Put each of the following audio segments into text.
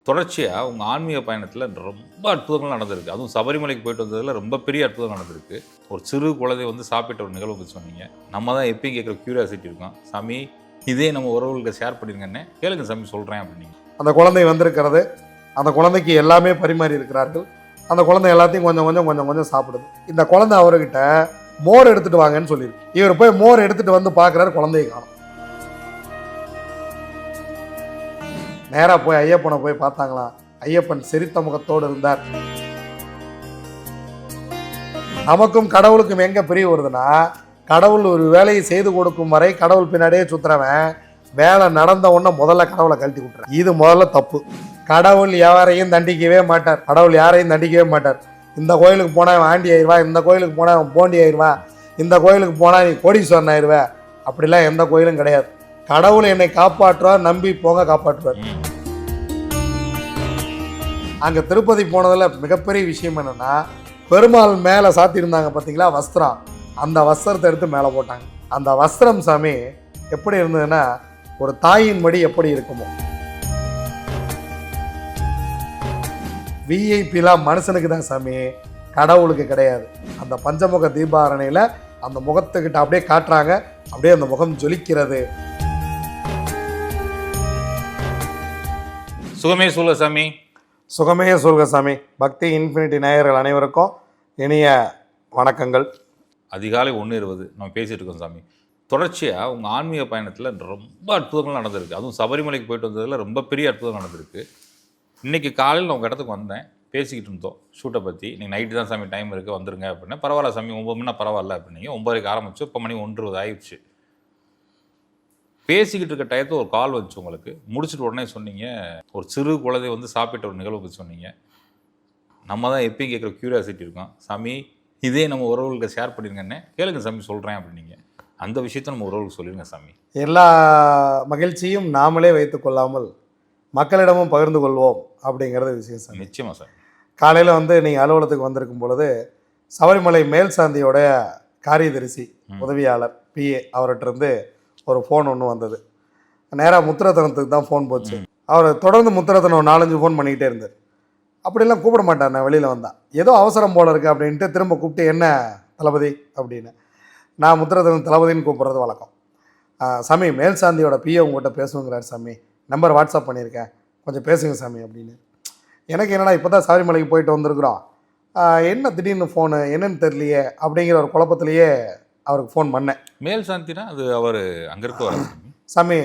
தொடர்ச்சியாக உங்கள் ஆன்மீக பயணத்தில் ரொம்ப அற்புதங்கள் நடந்திருக்கு. அதுவும் சபரிமலைக்கு போயிட்டு வந்ததில் ரொம்ப பெரிய அற்புதம் நடந்திருக்கு. ஒரு சிறு குழந்தை வந்து சாப்பிட்ட ஒரு நிகழ்வு பற்றி சொன்னீங்க. நம்ம தான் எப்பயும் கேட்குற க்யூரியாசிட்டி இருக்கும். சாமி இதே நம்ம உறவுகளுக்கு ஷேர் பண்ணிருங்கன்னு கேளுங்க சாமி சொல்கிறேன் அப்படின்னீங்க. அந்த குழந்தை வந்திருக்கிறது, அந்த குழந்தைக்கு எல்லாமே பரிமாறி இருக்கிறார்கள். அந்த குழந்தை எல்லாத்தையும் கொஞ்சம் கொஞ்சம் சாப்பிடுது. இந்த குழந்தை அவர்கிட்ட மோர் எடுத்துட்டு வாங்கன்னு சொல்லியிருக்கு. இவர் போய் மோர் எடுத்துட்டு வந்து பார்க்குறாரு, குழந்தையை காணும். நேராக போய் ஐயப்பனை போய் பார்த்தாங்களாம். ஐயப்பன் சிரித்த முகத்தோடு இருந்தார். நமக்கும் கடவுளுக்கும் எங்க பிரிவு வருதுன்னா, கடவுள் ஒரு வேலையை செய்து கொடுக்கும் வரை கடவுள் பின்னாடியே சுத்துறவன் வேலை நடந்த உடனே முதல்ல கடவுளை கழட்டி விட்டுறான். இது முதல்ல தப்பு. கடவுள் யாரையும் தண்டிக்கவே மாட்டார். கடவுள் யாரையும் தண்டிக்கவே மாட்டார். இந்த கோயிலுக்கு போனால் அவன் ஆண்டி ஆயிடுவா, இந்த கோயிலுக்கு போனால் அவன் போண்டி ஆயிடுவா, இந்த கோயிலுக்கு போனால் நீ கோடீஸ்வரன் ஆயிடுவ, அப்படிலாம் எந்த கோயிலும் கிடையாது. கடவுள் என்னை காப்பாற்றுவார், நம்பி போங்க, காப்பாற்றுவார். அங்கே திருப்பதி போனதில் மிகப்பெரிய விஷயம் என்னென்னா, பெருமாள் மேலே சாத்தியிருந்தாங்க பார்த்தீங்களா வஸ்திரம், அந்த வஸ்திரத்தை எடுத்து மேலே போட்டாங்க. அந்த வஸ்திரம் சாமி எப்படி இருந்ததுன்னா, ஒரு தாயின் மடி எப்படி இருக்குமோ. விஐபிலாம் மனுஷனுக்கு தான் சாமி, கடவுளுக்கு கிடையாது. அந்த பஞ்சமுக தீபாரணையில் அந்த முகத்துக்கிட்ட அப்படியே காட்டுறாங்க, அப்படியே அந்த முகம் ஜொலிக்கிறது. சுகமே சொல்ல சாமி. சுகமே சொல்க சாமி. பக்தி இன்ஃபினிட்டி நேயர்கள் அனைவருக்கும் இனிய வணக்கங்கள். அதிகாலை 1:20 நம்ம பேசிகிட்டு இருக்கோம் சாமி. தொடர்ச்சியாக உங்கள் ஆன்மீக பயணத்தில் ரொம்ப அற்புதங்கள் நடந்திருக்கு. அதுவும் சபரிமலைக்கு போயிட்டு வந்ததில் ரொம்ப பெரிய அற்புதம் நடந்திருக்கு. இன்றைக்கி காலையில் நான் உங்கள் இடத்துக்கு வந்தேன், பேசிக்கிட்டு இருந்தோம் ஷூட்டை பற்றி. நீங்கள் நைட்டு தான் சாமி டைம் இருக்குது வந்துருங்க அப்படின்னா, பரவாயில்ல சாமி 9 மணினா பரவாயில்ல அப்படின்னீங்க. 9:30 ஆரம்பிச்சு இப்போ மணி 1:20 ஆயிடுச்சு. பேசிக்கிட்டு இருக்க டயத்தில் ஒரு கால் வந்துச்சு உங்களுக்கு. முடிச்சுட்டு உடனே சொன்னீங்க, ஒரு சிறு குழந்தை வந்து சாப்பிட்ட ஒரு நிகழ்வு பற்றி சொன்னீங்க. நம்ம தான் எப்பயும் கேட்குற க்யூரியாசிட்டி இருக்கும். சாமி இதே நம்ம உறவுகளுக்கு ஷேர் பண்ணிருங்கன்னு கேளுங்க சாமி சொல்கிறேன் அப்படின்னீங்க. அந்த விஷயத்த நம்ம உறவுகளுக்கு சொல்லிடுங்க சாமி. எல்லா மகிழ்ச்சியும் நாமளே வைத்து கொள்ளாமல் மக்களிடமும் பகிர்ந்து கொள்வோம் அப்படிங்கிறது விஷயம் சார். நிச்சயமாக சார். காலையில் வந்து நீங்கள் அலுவலகத்துக்கு வந்திருக்கும் பொழுது சபரிமலை மேல் சாந்தியோட காரியதரிசி உதவியாளர் பிஏ அவர்கிட்ட இருந்து ஒரு ஃபோன் ஒன்று வந்தது. நேராக முத்துரத்தனத்துக்கு தான் ஃபோன் போச்சு. அவர் தொடர்ந்து முத்துரத்தனம் 4-5 ஃபோன் பண்ணிக்கிட்டே இருந்தார். அப்படிலாம் கூப்பிட மாட்டார். நான் வெளியில் வந்தேன், ஏதோ அவசரம் போல இருக்குது அப்படின்ட்டு திரும்ப கூப்பிட்டு, என்ன தளபதி அப்படின்னு. நான் முத்துரத்தனம் தளபதின்னு கூப்பிட்றது வழக்கம். சாமி மேல் சாந்தியோட பிஏ உங்கள்கிட்ட பேசுங்கிறார் சாமி, நம்பர் வாட்ஸ்அப் பண்ணியிருக்கேன், கொஞ்சம் பேசுங்க சாமி அப்படின்னு. எனக்கு என்னடா இப்போ தான் சபரிமலைக்கு போயிட்டு வந்திருக்கிறோம், என்ன திடீர்னு ஃபோனு என்னன்னு தெரியலையே அப்படிங்கிற ஒரு குழப்பத்திலேயே அவருக்கு ஃபோன் பண்ணேன். மேல் சாந்தினா அது அவர் அங்கே இருக்க வர சாமி.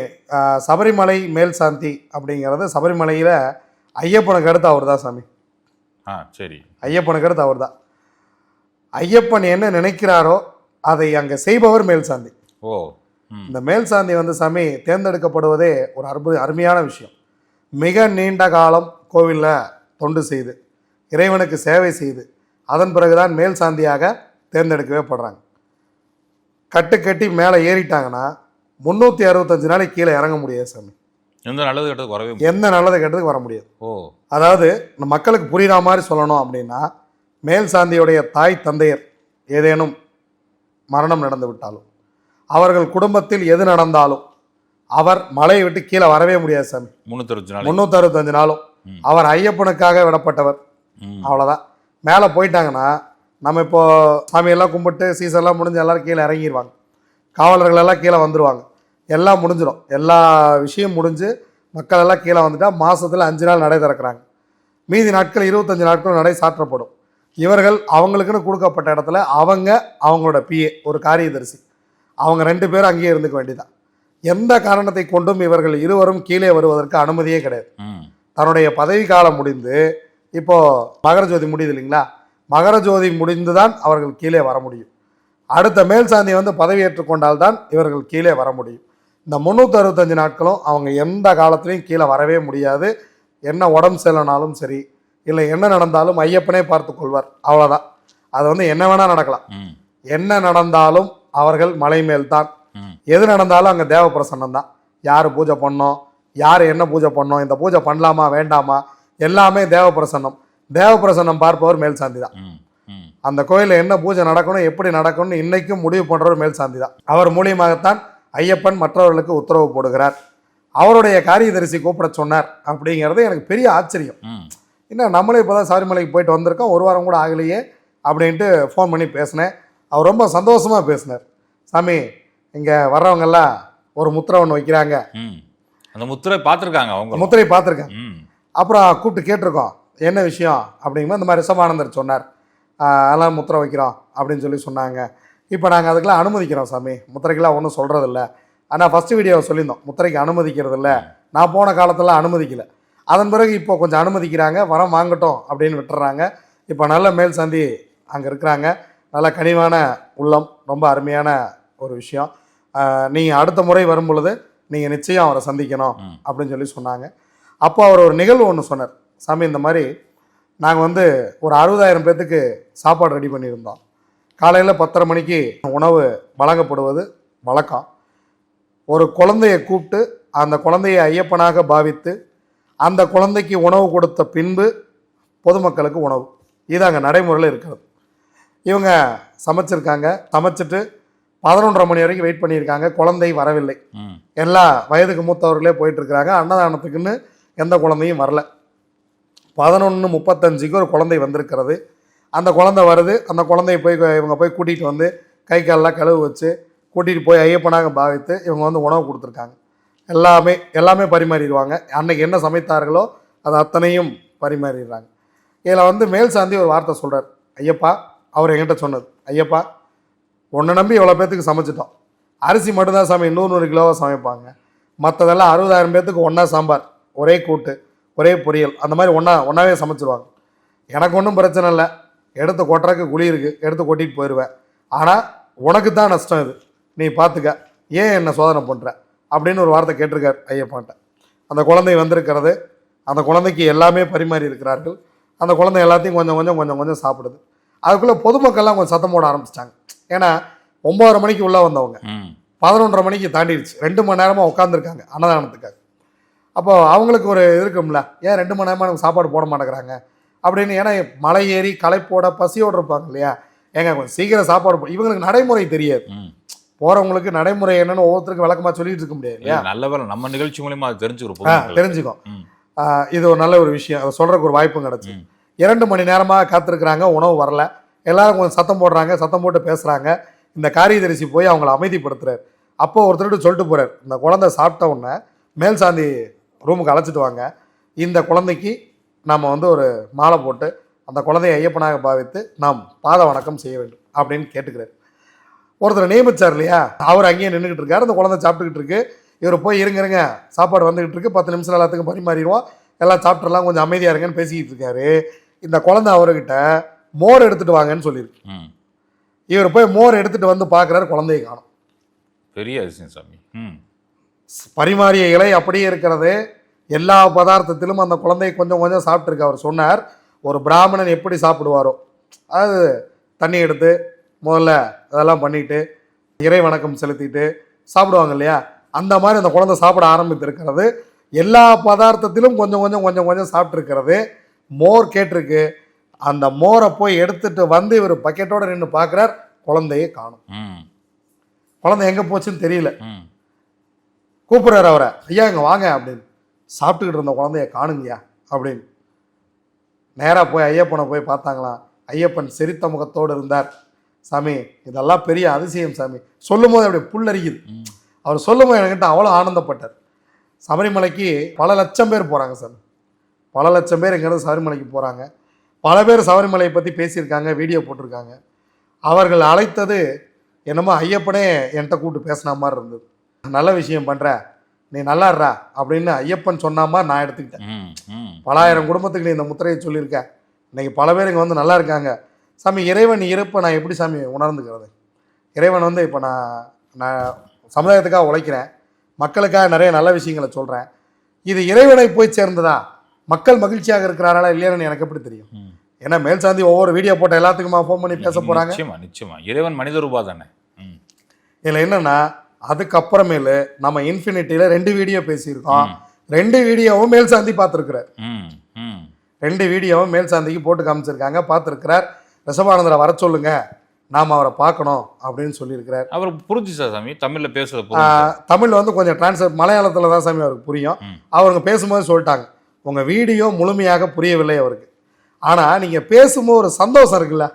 சபரிமலை மேல் சாந்தி அப்படிங்கிறது சபரிமலையில் ஐயப்பனுக்கு அடுத்து அவர் தான் சாமி. சரி, ஐயப்பனுக்கு அடுத்து அவர் தான். ஐயப்பன் என்ன நினைக்கிறாரோ அதை அங்கே செய்பவர் மேல் சாந்தி. இந்த மேல் சாந்தி வந்து சாமி தேர்ந்தெடுக்கப்படுவதே ஒரு அருமையான விஷயம். மிக நீண்ட காலம் கோவிலில் தொண்டு செய்து இறைவனுக்கு சேவை செய்து அதன் பிறகுதான் மேல் சாந்தியாக தேர்ந்தெடுக்கவே படுறாங்க. கட்டி மேலே ஏறிட்டாங்கன்னா 365 நாளைக்கு கீழே இறங்க முடியாது சாமி. எந்த நல்லது கெட்டதுக்கு வரவே எந்த நல்லது கெட்டதுக்கு வர முடியாது. அதாவது மக்களுக்கு புரிகிற மாதிரி சொல்லணும் அப்படின்னா, மேல் சாந்தியுடைய தாய் தந்தையர் ஏதேனும் மரணம் நடந்து விட்டாலும், அவர்கள் குடும்பத்தில் எது நடந்தாலும் அவர் மலையை விட்டு கீழே வரவே முடியாது சாமி. 365 நாளும் அவர் ஐயப்பனுக்காக விடப்பட்டவர். அவ்வளோதான். மேலே போயிட்டாங்கன்னா நம்ம இப்போ சாமியெல்லாம் கும்பிட்டு சீசன்லாம் முடிஞ்சு எல்லோரும் கீழே இறங்கிடுவாங்க, காவலர்கள் எல்லாம் கீழே வந்துடுவாங்க, எல்லாம் முடிஞ்சிடும். எல்லா விஷயம் முடிஞ்சு மக்கள் எல்லாம் கீழே வந்துட்டால் மாதத்தில் 5 நாள் நடை திறக்கிறாங்க. மீதி நாட்கள் 25 நாட்கள் நடை சாற்றப்படும். இவர்கள் அவங்களுக்குன்னு கொடுக்கப்பட்ட இடத்துல அவங்களோட பிஏ ஒரு காரியதரிசி அவங்க 2 பேரும் அங்கேயே இருந்துக்க வேண்டியதான். எந்த காரணத்தை கொண்டும் இவர்கள் இருவரும் கீழே வருவதற்கு அனுமதியே கிடையாது. தன்னுடைய பதவி காலம் முடிந்து இப்போது மகரஜோதி முடியுது இல்லைங்களா, மகரஜோதி முடிந்து தான் அவர்கள் கீழே வர முடியும். அடுத்த மேல் சாந்தி வந்து பதவி ஏற்றுக்கொண்டால்தான் இவர்கள் கீழே வர முடியும். இந்த 365 நாட்களும் அவங்க எந்த காலத்துலையும் கீழே வரவே முடியாது. என்ன உடம்பு சரியில்லைனாலும் சரி, இல்லை என்ன நடந்தாலும் ஐயப்பனே பார்த்து கொள்வார். அவ்வளோதான். அது வந்து என்ன வேணால் நடக்கலாம். என்ன நடந்தாலும் அவர்கள் மலை மேல் தான். எது நடந்தாலும் அங்கே தேவ பிரசன்னம் தான். யார் பூஜை பண்ணோம், யார் என்ன பூஜை பண்ணோம், இந்த பூஜை பண்ணலாமா வேண்டாமா, எல்லாமே தேவ பிரசன்னம். தேவ பிரசன்னம் பார்ப்பவர் மேல் சாந்தி தான். அந்த கோயிலில் என்ன பூஜை நடக்கணும், எப்படி நடக்கணும்னு இன்னைக்கும் முடிவு பண்ணுறவர் மேல் சாந்தி தான். அவர் மூலியமாகத்தான் ஐயப்பன் மற்றவர்களுக்கு உத்தரவு போடுகிறார். அவருடைய காரியதரிசி கூப்பிட சொன்னார் அப்படிங்கிறது எனக்கு பெரிய ஆச்சரியம். என்ன நம்மளே இப்போ தான் சபரிமலைக்கு போயிட்டு வந்திருக்கோம், ஒரு வாரம் கூட ஆகலையே அப்படின்ட்டு ஃபோன் பண்ணி பேசினேன். அவர் ரொம்ப சந்தோஷமாக பேசினார். சாமி இங்கே வர்றவங்கெல்லாம் ஒரு முத்திரை ஒன்று வைக்கிறாங்க, அந்த முத்திரை பார்த்துருக்காங்க, அவங்க முத்திரை பார்த்துருக்காங்க. அப்புறம் கூப்பிட்டு கேட்டிருக்கோம் என்ன விஷயம் அப்படிங்கும்போது இந்த மாதிரி ரிஷபானந்தர் சொன்னார், அதெல்லாம் முத்திரை வைக்கிறோம் அப்படின்னு சொல்லி சொன்னாங்க. இப்போ நாங்கள் அதுக்கெல்லாம் அனுமதிக்கிறோம் சாமி, முத்திரைக்கெல்லாம் ஒன்றும் சொல்கிறதில்ல. ஆனால் ஃபஸ்ட்டு வீடியோவை சொல்லியிருந்தோம் முத்திரைக்கு அனுமதிக்கிறது இல்லை, நான் போன காலத்தில் அனுமதிக்கலை. அதன் பிறகு இப்போ கொஞ்சம் அனுமதிக்கிறாங்க, வரம் வாங்கட்டும் அப்படின்னு விட்டுறாங்க. இப்போ நல்ல மேல் சாந்தி அங்கே இருக்கிறாங்க, நல்ல கனிவான உள்ளம், ரொம்ப அருமையான ஒரு விஷயம். நீங்கள் அடுத்த முறை வரும் பொழுது நீங்கள் நிச்சயம் அவரை சந்திக்கணும் அப்படின்னு சொல்லி சொன்னாங்க. அப்போ அவர் ஒரு நிகழ்வு ஒன்று சொன்னார். சாமி இந்த மாதிரி நாங்கள் வந்து ஒரு 60,000 பேர்த்துக்கு சாப்பாடு ரெடி பண்ணியிருந்தோம். காலையில் 10:30 மணிக்கு உணவு வழங்கப்படுவது வழக்கம். ஒரு குழந்தையை கூப்பிட்டு அந்த குழந்தையை ஐயப்பனாக பாவித்து அந்த குழந்தைக்கு உணவு கொடுத்த பின்பு பொதுமக்களுக்கு உணவு, இது அங்கே நடைமுறையில் இருக்கிறது. இவங்க சமைச்சிருக்காங்க, சமைச்சிட்டு 11:30 மணி வரைக்கும் வெயிட் பண்ணியிருக்காங்க, குழந்தை வரவில்லை. எல்லா வயதுக்கு மூத்தவர்களே போயிட்டுருக்கிறாங்க, அன்னதானத்துக்குன்னு எந்த குழந்தையும் வரல. 11:35க்கு ஒரு குழந்தை வந்திருக்கிறது. அந்த குழந்தை வருது, அந்த குழந்தைய போய் இவங்க போய் கூட்டிகிட்டு வந்து கை காலெலாம் கழுவு வச்சு கூட்டிகிட்டு போய் ஐயப்பனாக பாவித்து இவங்க வந்து உணவு கொடுத்துருக்காங்க. எல்லாமே பரிமாறிடுவாங்க. அன்னைக்கு என்ன சமைத்தார்களோ அது அத்தனையும் பரிமாறிடுறாங்க. இதில் வந்து மேல் சாந்தி ஒரு வார்த்தை சொல்கிறார். ஐயப்பா, அவர் என்கிட்ட சொன்னது, ஐயப்பா உன்னை நம்பி இவ்வளோ பேர்த்துக்கு சமைச்சிட்டோம், அரிசி மட்டும்தான் சாமி 100 கிலோவாக சமைப்பாங்க, மற்றதெல்லாம் 60,000 பேர்த்துக்கு ஒன்றா சாம்பார், ஒரே கூட்டு, ஒரே பொரியல், அந்த மாதிரி ஒன்றாவே சமைச்சிருவாங்க. எனக்கு ஒன்றும் பிரச்சனை இல்லை, எடுத்து கொட்டுறக்கு குழி இருக்குது, எடுத்து கொட்டிட்டு போயிடுவேன். ஆனால் உனக்கு தான் நஷ்டம், இது நீ பார்த்துக்க, ஏன் என்னை சோதனை பண்ணுற அப்படின்னு ஒரு வார்த்தை கேட்டிருக்கார் ஐயப்பான்ட்ட. அந்த குழந்தை வந்திருக்கிறது, அந்த குழந்தைக்கு எல்லாமே பரிமாறி இருக்கிறார்கள். அந்த குழந்தை எல்லாத்தையும் கொஞ்சம் கொஞ்சம் சாப்பிடுது. அதுக்குள்ளே பொதுமக்கள்லாம் கொஞ்சம் சத்தம் போட ஆரம்பிச்சிட்டாங்க. ஏன்னா 9:30 மணிக்கு உள்ளே வந்தவங்க 11:30 மணிக்கு தாண்டிடுச்சு, 2 மணி நேரமாக உட்காந்துருக்காங்க அன்னதானத்துக்காக. அப்போ அவங்களுக்கு ஒரு இருக்கும்ல, ஏன் 2 மணி நேரமாக நமக்கு சாப்பாடு போட மாட்டேங்கிறாங்க அப்படின்னு. ஏன்னா மலை ஏறி களைப்போட பசியோடு இருப்பாங்க இல்லையா, ஏங்க கொஞ்சம் சீக்கிரம் சாப்பாடு இவங்களுக்கு நடைமுறை தெரியாது. போகிறவங்களுக்கு நடைமுறை என்னன்னு ஒவ்வொருத்தருக்கும் விளக்கமாக சொல்லிட்டு இருக்க முடியாது இல்லையா. நல்ல வேலை நம்ம நிகழ்ச்சி மூலியமா அது தெரிஞ்சுக்கும். இது ஒரு நல்ல ஒரு விஷயம், அதை சொல்கிறதுக்கு ஒரு வாய்ப்பும் கிடச்சி. 2 மணி நேரமாக காத்திருக்கிறாங்க, உணவு வரல. எல்லாரும் கொஞ்சம் சத்தம் போடுறாங்க, சத்தம் போட்டு பேசுகிறாங்க. இந்த காரியதரிசி போய் அவங்கள அமைதிப்படுத்துறாரு. அப்போ ஒருத்தர்கிட்ட சொல்லிட்டு போகிறார், இந்த குழந்தை சாப்பிட்ட உடனே மேல் சாந்தி ரூமுக்கு அழைச்சிட்டு வாங்க, இந்த குழந்தைக்கு நாம் வந்து ஒரு மாலை போட்டு அந்த குழந்தையை ஐயப்பனாக பாவித்து நாம் பாத வணக்கம் செய்ய வேண்டும் அப்படின்னு கேட்டுக்கிறார். ஒருத்தர் நியமிச்சார் இல்லையா, அவர் அங்கேயே நின்றுக்கிட்டு இருக்காரு, அந்த குழந்தை சாப்பிட்டுக்கிட்டு இருக்கு. இவர் போய் இருங்க சாப்பாடு வந்துக்கிட்டு இருக்கு, 10 நிமிஷம் எல்லாத்துக்கும் பரிமாறிடுவோம், எல்லாம் சாப்பிட்றலாம், கொஞ்சம் அமைதியாக இருங்கன்னு பேசிக்கிட்டு இருக்காரு. இந்த குழந்தை அவர்கிட்ட மோர் எடுத்துகிட்டு வாங்கன்னு சொல்லியிருக்கு. இவர் போய் மோர் எடுத்துகிட்டு வந்து பார்க்குறாரு, குழந்தையை காணும். பெரிய அதிசயம் சாமி. பரிமாறிய இலை அப்படியே இருக்கிறது, எல்லா பதார்த்தத்திலும் அந்த குழந்தையை கொஞ்சம் கொஞ்சம் சாப்பிட்ருக்கு. அவர் சொன்னார், ஒரு பிராமணன் எப்படி சாப்பிடுவாரோ, அதாவது தண்ணி எடுத்து முதல்ல அதெல்லாம் பண்ணிட்டு இறை வணக்கம் செலுத்திட்டு சாப்பிடுவாங்க இல்லையா, அந்த மாதிரி அந்த குழந்தை சாப்பிட ஆரம்பித்திருக்கிறது. எல்லா பதார்த்தத்திலும் கொஞ்சம் கொஞ்சம் சாப்பிட்ருக்கிறது. மோர் கேட்டிருக்கு. அந்த மோரை போய் எடுத்துட்டு வந்து இவர் பக்கெட்டோட நின்று பார்க்குறார், குழந்தையே காணும். குழந்தை எங்கே போச்சுன்னு தெரியல. கூப்பிட்றாரு அவரை, ஐயா இங்கே வாங்க அப்படின்னு. சாப்பிட்டுக்கிட்டு இருந்த குழந்தைய காணுங்கய்யா அப்படின்னு. நேராக போய் ஐயப்பனை போய் பார்த்தாங்களாம். ஐயப்பன் சிரித்த முகத்தோடு இருந்தார். சாமி இதெல்லாம் பெரிய அதிசயம் சாமி, சொல்லும் போது அப்படி புல்லரிக்குது. அவர் சொல்லும் போது என்கிட்ட அவ்வளோ ஆனந்தப்பட்டார். சபரிமலைக்கு பல லட்சம் பேர் போகிறாங்க சார், பல லட்சம் பேர் எங்கேருந்து சபரிமலைக்கு போகிறாங்க. பல பேர் சபரிமலையை பற்றி பேசியிருக்காங்க, வீடியோ போட்டிருக்காங்க. அவர்கள் அழைத்தது என்னமோ ஐயப்பனே என்கிட்ட கூப்பிட்டு பேசின மாதிரி இருந்தது. நல்ல விஷயம் பண்ணுற, நீ நல்லாடுறா அப்படின்னு ஐயப்பன் சொன்ன மாதிரி நான் எடுத்துக்கிட்டேன். பல ஆயிரம் குடும்பத்துக்கு நீ இந்த முத்திரையை சொல்லியிருக்க, இன்னைக்கு பல பேர் இங்கே வந்து நல்லா இருக்காங்க. சாமி இறைவன் இருப்பை நான் எப்படி சாமி உணர்ந்துக்கிறது? இறைவன் வந்து இப்போ நான் சமுதாயத்துக்காக உழைக்கிறேன், மக்களுக்காக நிறைய நல்ல விஷயங்களை சொல்கிறேன். இது இறைவனை போய் சேர்ந்ததா, மக்கள் மகிழ்ச்சியாக இருக்கிறாரா இல்லையான்னு எனக்கு எப்படி தெரியும்? ஏன்னா மேல் சாந்தி ஒவ்வொரு வீடியோ போட்ட எல்லாத்துக்குமா ஃபோன் பண்ணி பேச போகிறாங்க. நிச்சயமா இறைவன் மனித ரூபா தானே. இதில் என்னென்னா, அதுக்கப்புறமேலு நம்ம இன்ஃபினிட்டியில் 2 வீடியோ பேசியிருக்கோம். 2 வீடியோவும் மேல் சாந்தி பார்த்துருக்குறார். 2 வீடியோவும் மேல் சாந்திக்கு போட்டு காமிச்சிருக்காங்க, பார்த்துருக்கிறார். ரிஷபானந்தரை வர சொல்லுங்க, நாம் அவரை பார்க்கணும் அப்படின்னு சொல்லியிருக்கிறார். அவர் புரிஞ்சு சார் சாமி தமிழில் பேசுகிற தமிழ் வந்து கொஞ்சம் டிரான்ஸ்லேட் மலையாளத்தில் தான் சாமி அவருக்கு புரியும். அவங்க பேசும்போது சொல்லிட்டாங்க, உங்கள் வீடியோ முழுமையாக புரியவில்லை அவருக்கு. ஆனால் நீங்கள் பேசும்போது ஒரு சந்தோஷம் இருக்குல்ல,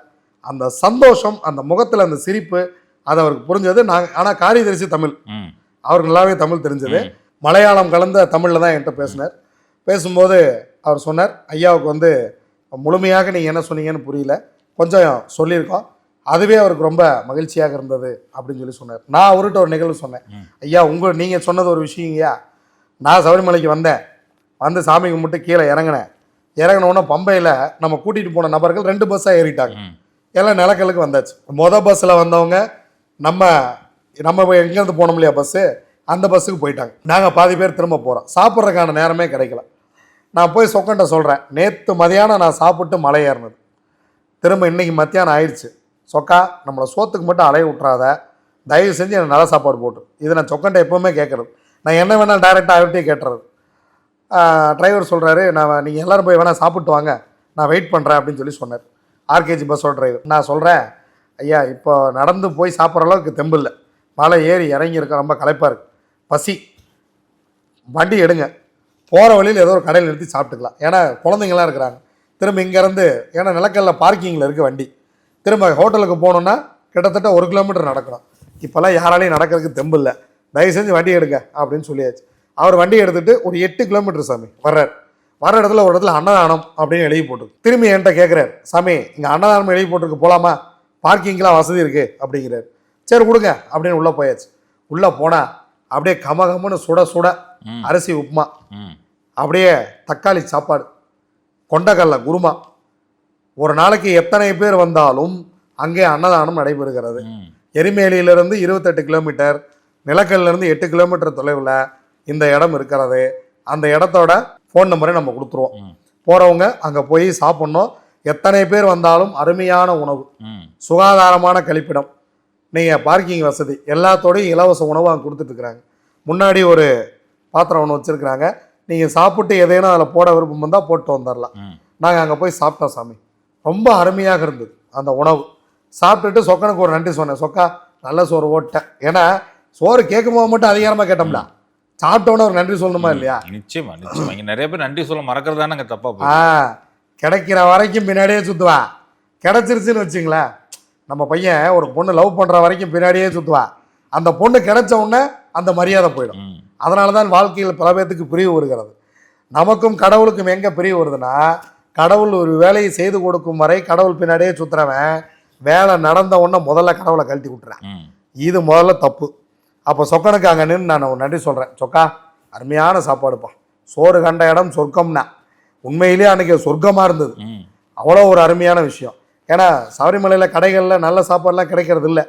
அந்த சந்தோஷம், அந்த முகத்தில் அந்த சிரிப்பு, அது அவருக்கு புரிஞ்சது. ஆனால் காரியதரிசி தமிழ், அவருக்கு நல்லாவே தமிழ் தெரிஞ்சது. மலையாளம் கலந்த தமிழில் தான் என்கிட்ட பேசினார். பேசும்போது அவர் சொன்னார், ஐயாவுக்கு வந்து முழுமையாக நீங்கள் என்ன சொன்னீங்கன்னு புரியல, கொஞ்சம் சொல்லியிருக்கோம், அதுவே அவருக்கு ரொம்ப மகிழ்ச்சியாக இருந்தது அப்படின்னு சொல்லி சொன்னார். நான் அவர்கிட்ட ஒரு நிகழ்வு சொன்னேன், ஐயா நீங்கள் சொன்னது ஒரு விஷயங்கய்யா, நான் சபரிமலைக்கு வந்தேன், வந்து சாமி கும்பிட்டு கீழே இறங்கினோன்னே பம்பையில் நம்ம கூட்டிகிட்டு போன நபர்கள் 2 பஸ்ஸாக ஏறிட்டாங்க. எல்லாம் நிலக்கலுக்கு வந்தாச்சு. பஸ்ஸில் வந்தவங்க நம்ம எங்கேருந்து போனோம் இல்லையா பஸ்ஸு, அந்த பஸ்ஸுக்கு போயிட்டாங்க. நாங்கள் பாதி பேர் திரும்ப போகிறோம். சாப்பிட்றதுக்கான நேரமே கிடைக்கல. நான் போய் சொக்கன்ட்ட சொல்கிறேன், நேற்று மதியானம் நான் சாப்பிட்டு மலை ஏறினது, திரும்ப இன்றைக்கி மத்தியானம் ஆயிடுச்சு, சொக்கா நம்மளை சோத்துக்கு மட்டும் அலைய விட்றாத, தயவு செஞ்சு எனக்கு நல்ல சாப்பாடு போட்டு. இதை நான் சொக்கன்ட்ட எப்போவுமே கேட்குறது, நான் என்ன வேணால் டைரெக்டாக அவர்கிட்டே கேட்டுறது. டிரைவர் சொல்கிறாரு, நீங்கள் எல்லோரும் போய் வேணால் சாப்பிட்டு வாங்க, நான் வெயிட் பண்ணுறேன் அப்படின்னு சொல்லி சொன்னார். ஆர்கேஜி பஸ்ஸோட டிரைவர். நான் சொல்கிறேன், ஐயா இப்போ நடந்து போய் சாப்பிட்ற அளவுக்கு தெம்பு இல்லை, மலை ஏறி இறங்கி இருக்க ரொம்ப களைப்பாக இருக்குது, பசி, வண்டி எடுங்க, போகிற வழியில் ஏதோ ஒரு கடையில் நிறுத்தி சாப்பிட்டுக்கலாம், ஏன்னா குழந்தைங்களாம் இருக்கிறாங்க. திரும்ப இங்கேருந்து, ஏன்னா நிலக்கல்ல பார்க்கிங்கில் இருக்குது வண்டி, திரும்ப ஹோட்டலுக்கு போகணுன்னா கிட்டத்தட்ட 1 கிலோமீட்டர் நடக்கணும். இப்போல்லாம் யாராலையும் நடக்கிறதுக்கு தெம்பு இல்லை, தயவு செஞ்சு வண்டி எடுங்க அப்படின்னு சொல்லியாச்சு. அவர் வண்டி எடுத்துகிட்டு ஒரு 8 கிலோமீட்டர் சாமி வர இடத்துல ஒரு இடத்துல அன்னதானம் அப்படின்னு எழுதி போட்டுருக்கு. திரும்பி என்கிட்ட கேட்குறாரு, சாமி இங்கே அன்னதானம் எழுதி போட்டிருக்கு, போகலாமா, பார்க்கிங்லாம் வசதி இருக்குது அப்படிங்கிறாரு. சரி கொடுங்க அப்படின்னு உள்ளே போயாச்சு. உள்ளே போனால் அப்படியே கமகமன்னு சுட சுட அரிசி உப்புமா, அப்படியே தக்காளி சாப்பாடு, கொண்டக்கடலை குருமா. ஒரு நாளைக்கு எத்தனை பேர் வந்தாலும் அங்கே அன்னதானம் நடைபெறுகிறது. எரிமேலியிலிருந்து 28 கிலோமீட்டர், நிலக்கல்லிருந்து 8 கிலோமீட்டர் தொலைவில் இந்த இடம் இருக்கிறது. அந்த இடத்தோட ஃபோன் நம்பரை நம்ம கொடுத்துருவோம். போகிறவங்க அங்கே போய் சாப்பிட்ணும். எத்தனை பேர் வந்தாலும் அருமையான உணவு, சுகாதாரமான கழிப்பிடம், நீங்கள் பார்க்கிங் வசதி, எல்லாத்தோடையும் இலவச உணவு அங்கே கொடுத்துட்ருக்குறாங்க. முன்னாடி ஒரு பாத்திரம் ஒன்று வச்சுருக்குறாங்க, நீங்கள் சாப்பிட்டு எதையும் அதில் போட விருப்பம் வந்தால் போட்டு வந்துடலாம். நாங்கள் அங்கே போய் சாப்பிட்டோம் சாமி, ரொம்ப அருமையாக இருந்தது அந்த உணவு. சாப்பிட்டுட்டு சொக்கனுக்கு ஒரு நன்றி சொன்னேன், சொக்கா நல்ல சோறு ஓட்டேன். ஏன்னா சோறு கேட்கும்போது மட்டும் அதிகாரமாக கேட்டோம்ல, சாப்பிட்டோன்னு ஒரு நன்றி சொல்லணுமா இல்லையா? நிச்சயமா நிச்சயமா. இங்கே நிறைய பேர் நன்றி சொல்ல மறக்கிறதானங்க தப்பா. கிடைக்கிற வரைக்கும் பின்னாடியே சுற்றுவான், கிடச்சிருச்சுன்னு வச்சுங்களேன். நம்ம பையன் ஒரு பொண்ணு லவ் பண்ணுற வரைக்கும் பின்னாடியே சுற்றுவான், அந்த பொண்ணு கிடைச்ச உடனே அந்த மரியாதை போயிடும். அதனால தான் வாழ்க்கையில் பல பேர்த்துக்கு பிரிவு வருகிறது. நமக்கும் கடவுளுக்கும் எங்கே பிரிவு வருதுன்னா, கடவுள் ஒரு வேலையை செய்து கொடுக்கும் வரை கடவுள் பின்னாடியே சுற்றுறவன் வேலை நடந்த உடனே முதல்ல கடவுளை கழட்டி விட்டுறேன். இது முதல்ல தப்பு. அப்போ சொக்கனுக்கு அங்கே நின்று நான் ஒரு நன்றி சொல்கிறேன், சொக்கா அருமையான சாப்பாடுப்பா, சோறு கண்ட இடம் சொர்க்கம்னா. உண்மையிலேயே அன்றைக்கி சொர்க்கமாக இருந்தது, அவ்வளோ ஒரு அருமையான விஷயம். ஏன்னா சபரிமலையில் கடைகளில் நல்ல சாப்பாடுலாம் கிடைக்கிறது இல்லை,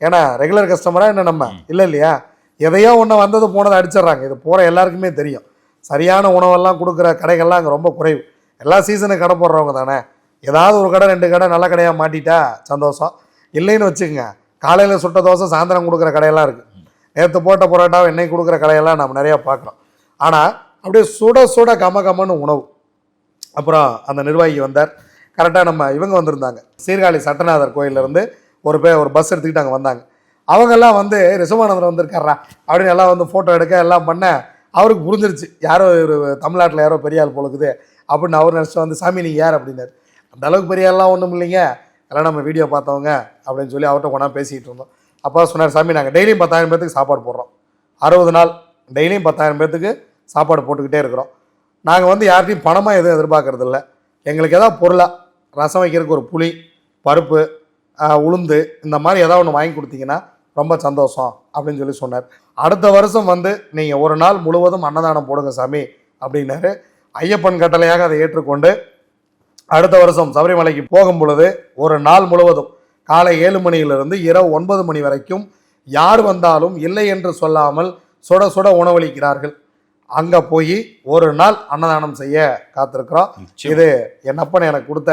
ஏன்னா ரெகுலர் கஸ்டமராக என்ன நம்ம இல்லை இல்லையா, எதையோ ஒன்று வந்தது போனதை அடிச்சிட்றாங்க. இது போகிற எல்லாருக்குமே தெரியும். சரியான உணவெல்லாம் கொடுக்குற கடைகள்லாம் அங்கே ரொம்ப குறைவு. எல்லா சீசனுக்கு கடை போடுறவங்க தானே, ஏதாவது ஒரு கடை 2 கடை நல்ல கடையாக மாட்டிட்டா சந்தோஷம். இல்லைன்னு வச்சுக்கோங்க, காலையில் சுட்ட தோசை சாயந்தரம் கொடுக்குற கடையெல்லாம் இருக்குது, நேற்று போட்ட பரோட்டாவை இன்னைக்கு கொடுக்குற கடையெல்லாம் நம்ம நிறையா பார்க்குறோம். ஆனால் அப்படியே சுட சுட கமன்னு உணவு. அப்புறம் அந்த நிர்வாகி வந்தார், கரெக்டாக நம்ம இவங்க வந்திருந்தாங்க, சீர்காழி சட்டநாதர் கோயிலேருந்து ஒரு பஸ் எடுத்துக்கிட்டு அங்கே வந்தாங்க. அவங்கெல்லாம் வந்து ரிஷபானந்தர் வந்திருக்காரா அப்படின்னு எல்லாம் வந்து ஃபோட்டோ எடுக்க எல்லாம் பண்ண, அவருக்கு புரிஞ்சிருச்சு யாரோ ஒரு தமிழ்நாட்டில் யாரோ பெரிய ஆள் போலுக்குது அப்படின்னு அவர் நினச்சிட்டு வந்து, சாமி நீங்கள் யார் அப்படின்னாரு. அந்த அளவுக்கு பெரிய ஆள்லாம் ஒன்றும் இல்லைங்க, எல்லாம் நம்ம வீடியோ பார்த்தவங்க அப்படின்னு சொல்லி அவர்கிட்ட கொண்டா பேசிக்கிட்டு இருந்தோம். அப்போ சொன்னார், சாமி நாங்கள் டெய்லியும் 10,000 பேர்த்துக்கு சாப்பாடு போடுறோம், 60 நாள் டெய்லியும் 10,000 பேர்த்துக்கு சாப்பாடு போட்டுக்கிட்டே இருக்கிறோம். நாங்கள் வந்து யார்கிட்டையும் பணமாக எதுவும் எதிர்பார்க்கறது இல்லை, எங்களுக்கு ஏதாவது பொருளாக ரசம் வைக்கிறதுக்கு ஒரு புளி, பருப்பு, உளுந்து, இந்த மாதிரி ஏதாவது ஒன்று வாங்கி கொடுத்தீங்கன்னா ரொம்ப சந்தோஷம் அப்படின்னு சொல்லி சொன்னார். அடுத்த வருஷம் வந்து நீங்கள் ஒரு நாள் முழுவதும் அன்னதானம் போடுங்க சாமி அப்படின்னாரு. ஐயப்பன் கட்டளையாக அதை ஏற்றுக்கொண்டு அடுத்த வருஷம் சபரிமலைக்கு போகும் பொழுது ஒரு நாள் முழுவதும் காலை 7 மணியிலிருந்து இரவு 9 மணி வரைக்கும் யார் வந்தாலும் இல்லை என்று சொல்லாமல் சுட சுட உணவளிக்கிறார்கள். அங்கே போய் ஒரு நாள் அன்னதானம் செய்ய காத்திருக்கிறோம். இது என் அப்பன் எனக்கு கொடுத்த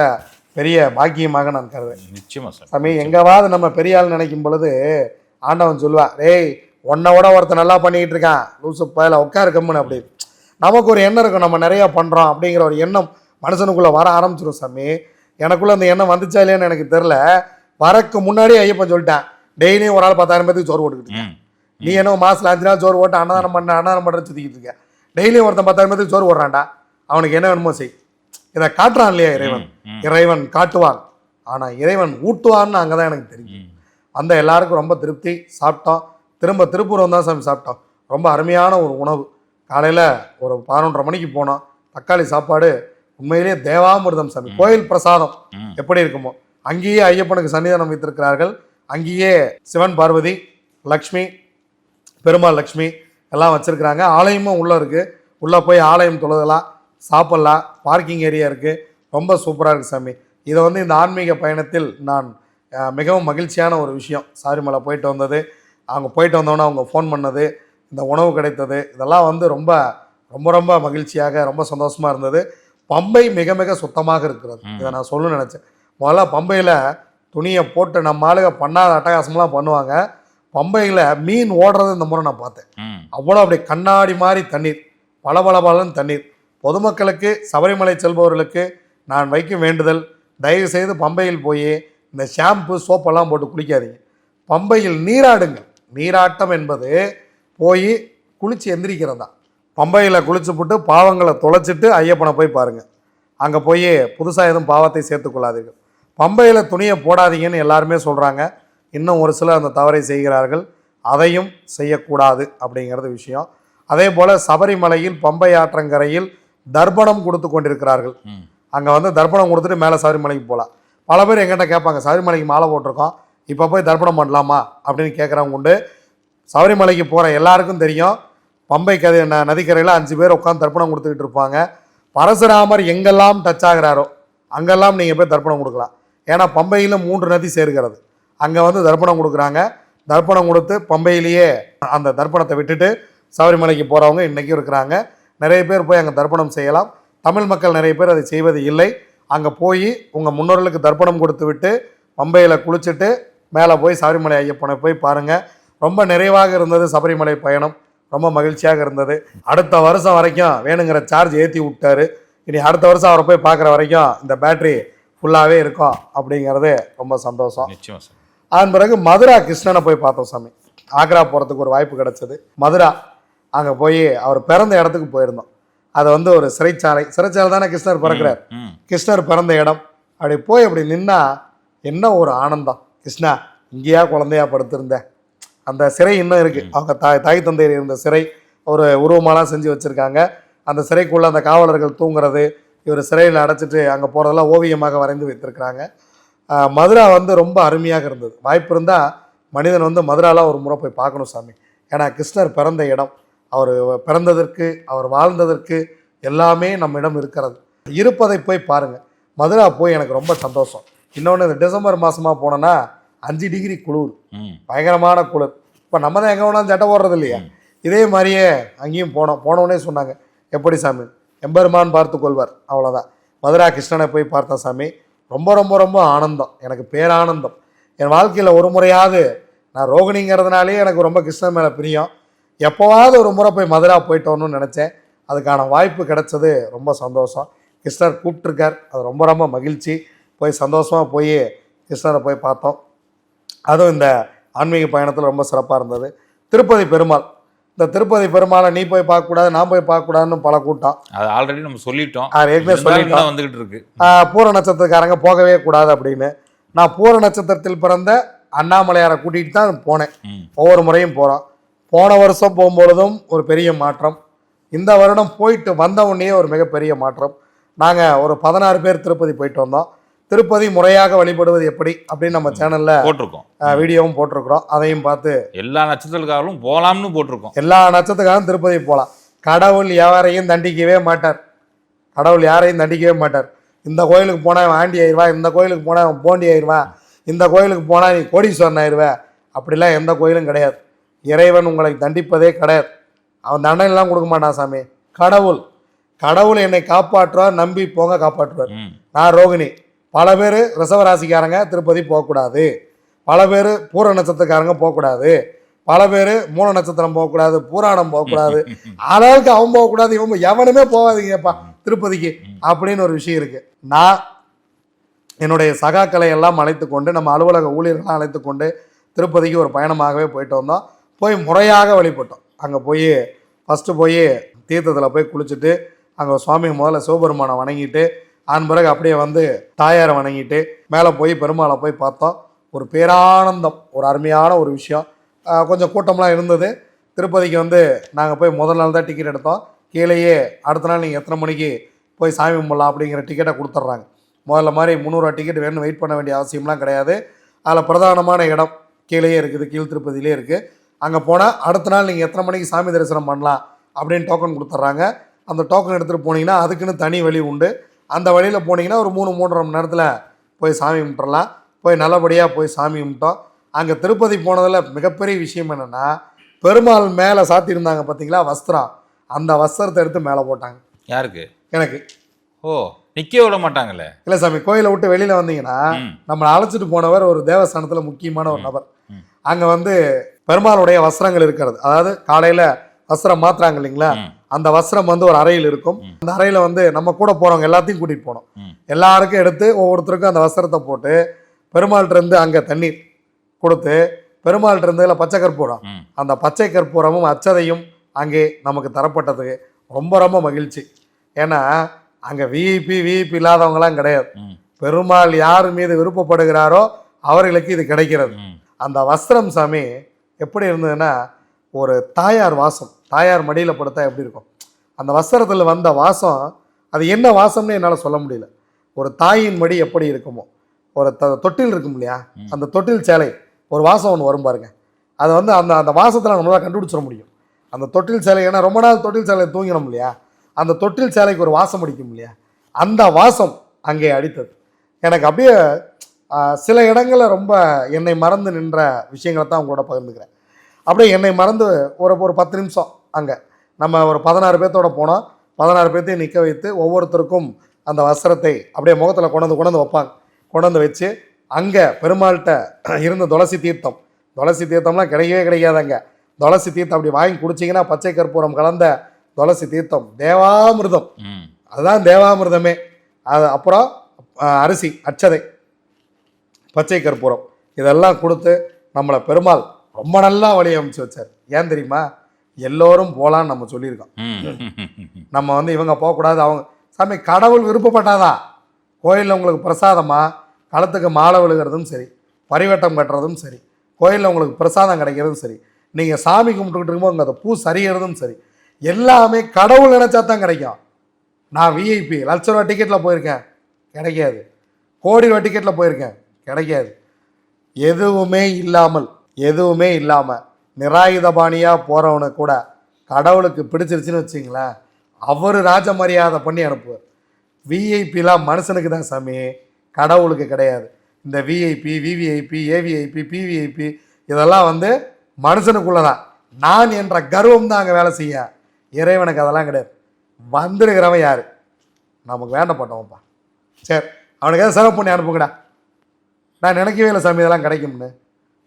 பெரிய பாக்கியமாக நான் கருதுவேன். நிச்சயமா சார். சாமி எங்கேவாது நம்ம பெரிய ஆள் நினைக்கும் பொழுது ஆண்டவன் சொல்லுவா, ஏய் உன்னை விட ஒருத்தர் நல்லா பண்ணிக்கிட்டு இருக்கான், லூசு பயில உட்காரு கம்முன்னு அப்படி. நமக்கு ஒரு எண்ணம் இருக்கும், நம்ம நிறையா பண்ணுறோம் அப்படிங்கிற ஒரு எண்ணம் மனுஷனுக்குள்ளே வர ஆரம்பிச்சிடும் சாமி. எனக்குள்ளே அந்த எண்ணம் வந்துச்சா இல்லையான்னு எனக்கு தெரில. வரக்கு முன்னாடி ஐயப்பன் சொல்லிட்டேன், டெய்லியும் ஒரு ஆள் 10,000 பேருக்கு சோறு போட்டுக்கிட்டு இருக்கேன். நீ என்ன மாசத்துல 5 நாள் சோறு போட்டு அன்னதானம் பண்ற சுத்திக்கிட்டு இருக்க. டெய்லியும் ஒருத்தன் 10,000 பேருக்கு சோறு போடுறான்டா, அவனுக்கு என்ன வேணுமோ செய். இதை காட்டுறான் இல்லையா இறைவன். இறைவன் காட்டுவான், ஆனா இறைவன் ஊட்டுவான்னு அங்கதான் எனக்கு தெரியும். அந்த எல்லாருக்கும் ரொம்ப திருப்தி. சாப்பிட்டோம். திரும்ப திருப்பூரம் தான் சாமி சாப்பிட்டோம். ரொம்ப அருமையான ஒரு உணவு. காலையில் ஒரு 11:30 மணிக்கு போனோம். தக்காளி சாப்பாடு உண்மையிலேயே தேவாமிர்தம் சாமி. கோயில் பிரசாதம் எப்படி இருக்குமோ அங்கேயே ஐயப்பனுக்கு சன்னிதானம் வைத்திருக்கிறார்கள். அங்கேயே சிவன் பார்வதி லக்ஷ்மி பெருமாள் லக்ஷ்மி எல்லாம் வச்சிருக்கிறாங்க. ஆலயமும் உள்ளே இருக்குது. உள்ளே போய் ஆலயம் தொழுதலாம், சாப்பிட்லாம். பார்க்கிங் ஏரியா இருக்குது. ரொம்ப சூப்பராக இருக்குது சாமி. இதை வந்து இந்த ஆன்மீக பயணத்தில் நான் மிகவும் மகிழ்ச்சியான ஒரு விஷயம். சாரிமலை போயிட்டு வந்தது, அவங்க போயிட்டு வந்தோன்னே அவங்க ஃபோன் பண்ணது, இந்த உணவு கிடைத்தது, இதெல்லாம் வந்து ரொம்ப ரொம்ப ரொம்ப மகிழ்ச்சியாக ரொம்ப சந்தோஷமாக இருந்தது. பம்பை மிக மிக சுத்தமாக இருக்கிறது. இதை நான் சொல்ல நினச்சேன். முதல்ல பம்பையில் துணியை போட்டு நம்ம ஆளுக பண்ணாத அட்டகாசம்லாம் பண்ணுவாங்க. பம்பையில் மீன் ஓடுறது இந்த முறை நான் பார்த்தேன். அவ்வளோ அப்படி கண்ணாடி மாதிரி தண்ணீர், பளபளன்னு தண்ணீர். பொதுமக்களுக்கு சபரிமலை செல்பவர்களுக்கு நான் வைக்கும் வேண்டுதல், தயவு செய்து பம்பையில் போய் இந்த ஷாம்பு சோப்பெல்லாம் போட்டு குளிக்காதீங்க. பம்பையில் நீராடுங்கள். நீராட்டம் என்பது போய் குளித்து எந்திரிக்கிறதா. பம்பையில் குளிச்சு போட்டு பாவங்களை தொலைச்சிட்டு ஐயப்பனை போய் பாருங்கள். அங்கே போய் புதுசாக எதுவும் பாவத்தை சேர்த்துக்கொள்ளாதீர்கள். பம்பையில் துணியை போடாதீங்கன்னு எல்லாருமே சொல்கிறாங்க. இன்னும் ஒரு சிலர் அந்த தவறை செய்கிறார்கள். அதையும் செய்யக்கூடாது அப்படிங்கிறது விஷயம். அதே போல் சபரிமலையில் பம்பை ஆற்றங்கரையில் தர்ப்பணம் கொடுத்து கொண்டிருக்கிறார்கள். அங்கே வந்து தர்ப்பணம் கொடுத்துட்டு மேலே சபரிமலைக்கு போகலாம். பல பேர் எங்கிட்ட கேட்பாங்க, சபரிமலைக்கு மாலை போட்டிருக்கோம், இப்போ போய் தர்ப்பணம் பண்ணலாமா அப்படின்னு கேட்குறவங்க உண்டு. சபரிமலைக்கு போகிற எல்லாருக்கும் தெரியும், பம்பை நதிக்கரையில் 5 பேர் உட்காந்து தர்ப்பணம் கொடுத்துக்கிட்டு இருப்பாங்க. பரசுராமர் எங்கெல்லாம் டச் ஆகிறாரோ அங்கெல்லாம் நீங்கள் போய் தர்ப்பணம் கொடுக்கலாம். ஏன்னா பம்பையில் 3 நதி சேர்கிறது. அங்கே வந்து தர்ப்பணம் கொடுக்குறாங்க. தர்ப்பணம் கொடுத்து பம்பையிலேயே அந்த தர்ப்பணத்தை விட்டுட்டு சபரிமலைக்கு போகிறவங்க இன்றைக்கும் இருக்கிறாங்க. நிறைய பேர் போய் அங்கே தர்ப்பணம் செய்யலாம். தமிழ் மக்கள் நிறைய பேர் அதை செய்வது இல்லை. அங்கே போய் உங்கள் முன்னோர்களுக்கு தர்ப்பணம் கொடுத்து விட்டு பம்பையில் குளிச்சுட்டு மேலே போய் சபரிமலை ஐயப்பனை போய் பாருங்கள். ரொம்ப நிறைவாக இருந்தது சபரிமலை பயணம். ரொம்ப மகிழ்ச்சியாக இருந்தது. அடுத்த வருஷம் வரைக்கும் வேணுங்கிற சார்ஜ் ஏற்றி விட்டாரு. இனி அடுத்த வருஷம் அவரை போய் பார்க்குற வரைக்கும் இந்த பேட்ரி ஃபுல்லாகவே இருக்கும் அப்படிங்கிறது ரொம்ப சந்தோஷம். நிச்சயமா சார். அதன் பிறகு மதுரா கிருஷ்ணனை போய் பார்த்தோம் சாமி. ஆக்ரா போகிறதுக்கு ஒரு வாய்ப்பு கிடச்சிது. மதுரா அங்கே போய் அவர் பிறந்த இடத்துக்கு போயிருந்தோம். அது வந்து ஒரு சிறைச்சாலை தானே கிருஷ்ணர் பிறக்கிறார். கிருஷ்ணர் பிறந்த இடம். அப்படி போய் அப்படி நின்னா என்ன ஒரு ஆனந்தம். கிருஷ்ணா இங்கேயா குழந்தையா படுத்திருந்தேன். அந்த சிறை இன்னும் இருக்குது. அவங்க தாய் தந்தையர் இருந்த சிறை ஒரு உருவமாலாம் செஞ்சு வச்சுருக்காங்க. அந்த சிறைக்குள்ளே அந்த காவலர்கள் தூங்குறது, இவர் சிறையில் அடைச்சிட்டு அங்கே போகிறதெல்லாம் ஓவியமாக வரைந்து வைத்திருக்கிறாங்க. மதுரா வந்து ரொம்ப அருமையாக இருந்தது. வாய்ப்பு இருந்தால் மனிதன் வந்து மதுராலாம் ஒரு முறை போய் பார்க்கணும் சாமி. ஏன்னா கிருஷ்ணர் பிறந்த இடம், அவர் பிறந்ததற்கு அவர் வாழ்ந்ததற்கு எல்லாமே நம்மிடம் இருக்கிறது. இருப்பதை போய் பாருங்கள். மதுரா போய் எனக்கு ரொம்ப சந்தோஷம். இன்னொன்று இந்த டிசம்பர் மாதமாக போனோன்னா 5 டிகிரி குளிர், பயங்கரமான குளிர். இப்போ நம்ம தான் எங்கே வேணாலும் சட்டை போடுறது இல்லையா, இதே மாதிரியே அங்கேயும் போனோடனே சொன்னாங்க, எப்படி சாமி எம்பெருமான் பார்த்து கொள்வார், அவ்வளோதான். மதுரா கிருஷ்ணனை போய் பார்த்தேன் சாமி. ரொம்ப ரொம்ப ரொம்ப ஆனந்தம், எனக்கு பேரானந்தம். என் வாழ்க்கையில் ஒரு முறையாவது, நான் ரோகிணிங்கிறதுனாலே எனக்கு ரொம்ப கிருஷ்ணன் மேலே பிரியம், எப்போவாவது ஒரு முறை போய் மதுரா போயிட்டு வரணும்னு நினச்சேன். அதுக்கான வாய்ப்பு கிடைச்சது, ரொம்ப சந்தோஷம். கிருஷ்ணர் கூப்பிட்ருக்கார், அது ரொம்ப ரொம்ப மகிழ்ச்சி. போய் சந்தோஷமாக போய் கிருஷ்ணரை போய் பார்த்தோம். அதுவும் இந்த ஆன்மீக பயணத்தில் ரொம்ப சிறப்பாக இருந்தது. திருப்பதி பெருமாள், இந்த திருப்பதி பெருமாளை நீ போய் பார்க்கக்கூடாது, நான் போய் பார்க்கக்கூடாதுன்னு பல கூட்டம். அது ஆல்ரெடி நம்ம சொல்லிட்டோம், ஏற்கனவே சொல்லிட்டோம். வந்துகிட்டு இருக்கு. பூர நட்சத்திரக்காரங்க போகவே கூடாது அப்படின்னு. நான் பூர நட்சத்திரத்தில் பிறந்த அண்ணாமலையாரை கூட்டிகிட்டு தான் போனேன். ஒவ்வொரு முறையும் போகிறோம். போன வருஷம் போகும்பொழுதும் ஒரு பெரிய மாற்றம், இந்த வருடம் போயிட்டு வந்த உடனே ஒரு மிகப்பெரிய மாற்றம். நாங்கள் ஒரு 16 பேர் திருப்பதி போயிட்டு வந்தோம். திருப்பதி முறையாக வழிபடுவது எப்படி அப்படின்னு நம்ம சேனல்ல போட்டிருக்கோம், வீடியோவும் போட்டிருக்கிறோம். அதையும் பார்த்து எல்லா நட்சத்திரக்காரர்களும் போகலாம்னு போட்டிருக்கோம். எல்லா நட்சத்திரக்காரும் திருப்பதி போகலாம். கடவுள் யாரையும் தண்டிக்கவே மாட்டார். கடவுள் யாரையும் தண்டிக்கவே மாட்டார். இந்த கோயிலுக்கு போனால் ஆண்டி ஆயிடுவா, இந்த கோயிலுக்கு போனால் போண்டி ஆயிடுவா, இந்த கோயிலுக்கு போனால் நீ கோடீஸ்வரன் ஆயிடுவா, அப்படிலாம் எந்த கோயிலும் கிடையாது. இறைவன் உங்களை தண்டிப்பதே கிடையாது. அவன் தண்டனைலாம் கொடுக்க மாட்டான் சாமி. கடவுள் என்னை காப்பாற்றுவார், நம்பி போங்க, காப்பாற்றுவார். நான் ரோகிணி. பல பேர் ரிஷபராசிக்காரங்க திருப்பதி போகக்கூடாது, பல பேர் பூர நட்சத்திரக்காரங்க போகக்கூடாது, பல பேர் மூல நட்சத்திரம் போகக்கூடாது, பூராணம் போகக்கூடாது, அளவுக்கு அவன் போகக்கூடாது, இவன் எவனுமே போகாதீங்கப்பா திருப்பதிக்கு அப்படின்னு ஒரு விஷயம் இருக்குது. நான் என்னுடைய சகாக்களை எல்லாம் அழைத்து கொண்டு, நம்ம அலுவலக ஊழியர்கள்லாம் அழைத்து கொண்டு திருப்பதிக்கு ஒரு பயணமாகவே போயிட்டு வந்தோம். போய் முறையாக வழிபட்டோம். அங்கே போய் ஃபஸ்ட்டு போய் தீர்த்தத்தில் போய் குளிச்சுட்டு, அங்கே சுவாமி முதல்ல சிவபெருமானை வணங்கிட்டு, அதன் பிறகு அப்படியே வந்து தாயாரை வணங்கிட்டு மேலே போய் பெருமாளை போய் பார்த்தோம். ஒரு பேரானந்தம், ஒரு அருமையான ஒரு விஷயம். கொஞ்சம் கூட்டம்லாம் இருந்தது. திருப்பதிக்கு வந்து நாங்கள் போய் முதல் நாள் தான் டிக்கெட் எடுத்தோம். கீழேயே அடுத்த நாள் நீங்கள் எத்தனை மணிக்கு போய் சாமி கும்பிடலாம் அப்படிங்கிற டிக்கெட்டை கொடுத்துட்றாங்க. முதல்ல மாதிரி 300 டிக்கெட் வேணும் வெயிட் பண்ண வேண்டிய அவசியம்லாம் கிடையாது. அதில் பிரதானமான இடம் கீழேயே இருக்குது, கீழ் திருப்பதியிலே இருக்குது. அங்கே போனால் அடுத்த நாள் நீங்கள் எத்தனை மணிக்கு சாமி தரிசனம் பண்ணலாம் அப்படின்னு டோக்கன் கொடுத்துட்றாங்க. அந்த டோக்கன் எடுத்துகிட்டு போனீங்கன்னா அதுக்குன்னு தனி வழி உண்டு. அந்த வழியில் போனீங்கன்னா ஒரு 3-3.5 மணி நேரத்தில் போய் சாமி கும்பிட்றலாம். போய் நல்லபடியாக போய் சாமி கும்பிட்டோம். அங்கே திருப்பதி போனதில் மிகப்பெரிய விஷயம் என்னென்னா, பெருமாள் மேலே சாத்தியிருந்தாங்க பார்த்தீங்களா வஸ்திரம், அந்த வஸ்திரத்தை எடுத்து மேலே போட்டாங்க. யாருக்கு? எனக்கு. ஓ, நிற்க விட மாட்டாங்களே. இல்லை சாமி, கோயிலை விட்டு வெளியில் வந்தீங்கன்னா நம்மளை அழைச்சிட்டு போனவர் ஒரு தேவஸ்தானத்தில் முக்கியமான ஒரு நபர். அங்கே வந்து பெருமாளுடைய வஸ்திரங்கள் இருக்கிறது. அதாவது காலையில் வஸ்திரம் மாத்துறாங்க இல்லைங்களா, அந்த வஸ்திரம் வந்து ஒரு அறையில் இருக்கும். அந்த அறையில் வந்து நம்ம கூட போகிறவங்க எல்லாத்தையும் கூட்டிகிட்டு போனோம். எல்லாருக்கும் எடுத்து ஒவ்வொருத்தருக்கும் அந்த வஸ்திரத்தை போட்டு பெருமாள்கிட்டருந்து அங்கே தண்ணீர் கொடுத்து, பெருமாள்கிட்டருந்துல பச்சை கற்பூரம், அந்த பச்சை கற்பூரமும் அச்சதையும் அங்கே நமக்கு தரப்பட்டது. ரொம்ப ரொம்ப மகிழ்ச்சி. ஏன்னா அங்கே விஐபி இல்லாதவங்களாம் கிடையாது. பெருமாள் யார் மீது விருப்பப்படுகிறாரோ அவர்களுக்கு இது கிடைக்கிறது. அந்த வஸ்திரம் சாமி எப்படி இருந்ததுன்னா, ஒரு தாயார் வாசம், தாயார் மடியில் படுத்தா எப்படி இருக்கும், அந்த வஸ்திரத்தில் வந்த வாசம், அது என்ன வாசம்னு என்னால் சொல்ல முடியல. ஒரு தாயின் மடி எப்படி இருக்குமோ, ஒரு தொட்டில் இருக்கும் இல்லையா, அந்த தொட்டில் சேலை ஒரு வாசம் ஒன்று வரும் பாருங்க. அதை வந்து அந்த அந்த வாசத்தில் நம்மளால் கண்டுபிடிச்சிட முடியும். அந்த தொட்டில் சேலை, ஏன்னா ரொம்ப நாள் தொட்டில் சேலையை தூங்கினோம் இல்லையா, அந்த தொட்டில் சேலைக்கு ஒரு வாசம் அடிக்கும் இல்லையா, அந்த வாசம் அங்கே அடித்தது. எனக்கு அப்படியே சில இடங்களில் ரொம்ப என்னை மறந்து நின்ற விஷயங்களை தான் உங்களோட பகிர்ந்துக்கிறேன். அப்படியே என்னை மறந்து ஒரு 10 நிமிஷம் அங்கே நம்ம ஒரு 16 பேர்த்தோட போனோம். 16 பேர்த்தையும் நிற்க வைத்து ஒவ்வொருத்தருக்கும் அந்த வஸ்திரத்தை அப்படியே முகத்தில் கொண்டு வைப்பாங்க. கொண்டு வச்சு அங்கே பெருமாள்கிட்ட இருந்த துளசி தீர்த்தம்லாம் கிடைக்கவே கிடைக்காதங்க. துளசி தீர்த்தம் அப்படி வாங்கி குடிச்சிங்கன்னா பச்சை கற்பூரம் கலந்த துளசி தீர்த்தம் தேவாமிர்தம், அதுதான் தேவாமிர்தமே. அது அப்புறம் அரிசி, அச்சதை, பச்சை கற்பூரம் இதெல்லாம் கொடுத்து நம்மளை பெருமாள் ரொம்ப நல்லா வழி அமைச்சு வச்சார். ஏன் தெரியுமா, எல்லோரும் போகலான்னு நம்ம சொல்லியிருக்கோம். நம்ம வந்து இவங்க போகக்கூடாது, அவங்க சாமி கடவுள் விருப்பப்பட்டாதான் கோயிலில் உங்களுக்கு பிரசாதமாக களத்துக்கு மாலை விழுகிறதும் சரி, பரிவட்டம் கட்டுறதும் சரி, கோயிலில் உங்களுக்கு பிரசாதம் கிடைக்கிறதும் சரி, நீங்கள் சாமி கும்பிட்டுக்கிட்டு இருக்கும்போது அங்கே அந்த பூ சரிகிறதும் சரி, எல்லாமே கடவுள் நினச்சா தான் கிடைக்கும். நான் விஐபி ₹1,00,000 டிக்கெட்டில் போயிருக்கேன், கிடைக்காது. கோடி ரூபா டிக்கெட்டில் போயிருக்கேன், கிடைக்காது. எதுவுமே இல்லாமல் நிராயுதபாணியாக போகிறவனு கூட கடவுளுக்கு பிடிச்சிருச்சுன்னு வச்சிங்களேன், அவர் ராஜ மரியாதை பண்ணி அனுப்புவார். விஐபிலாம் மனுஷனுக்கு தான் சாமி, கடவுளுக்கு கிடையாது. இந்த விஐபி, விவிஐபி, ஏவிஐபி, பிவிஐபி இதெல்லாம் வந்து மனுஷனுக்குள்ள தான். நான் என்ற கர்வம் தான் அங்கே வேலை செய்ய. இறைவனுக்கு அதெல்லாம் கிடையாது. வந்துருக்கிறவன் யார், நமக்கு வேண்டப்பட்டவன்ப்பா, சரி அவனுக்கு எதாவது செலவு பண்ணி அனுப்புங்கடா. நான் நினைக்கவே இல்லை சாமி இதெல்லாம் கிடைக்கும்னு.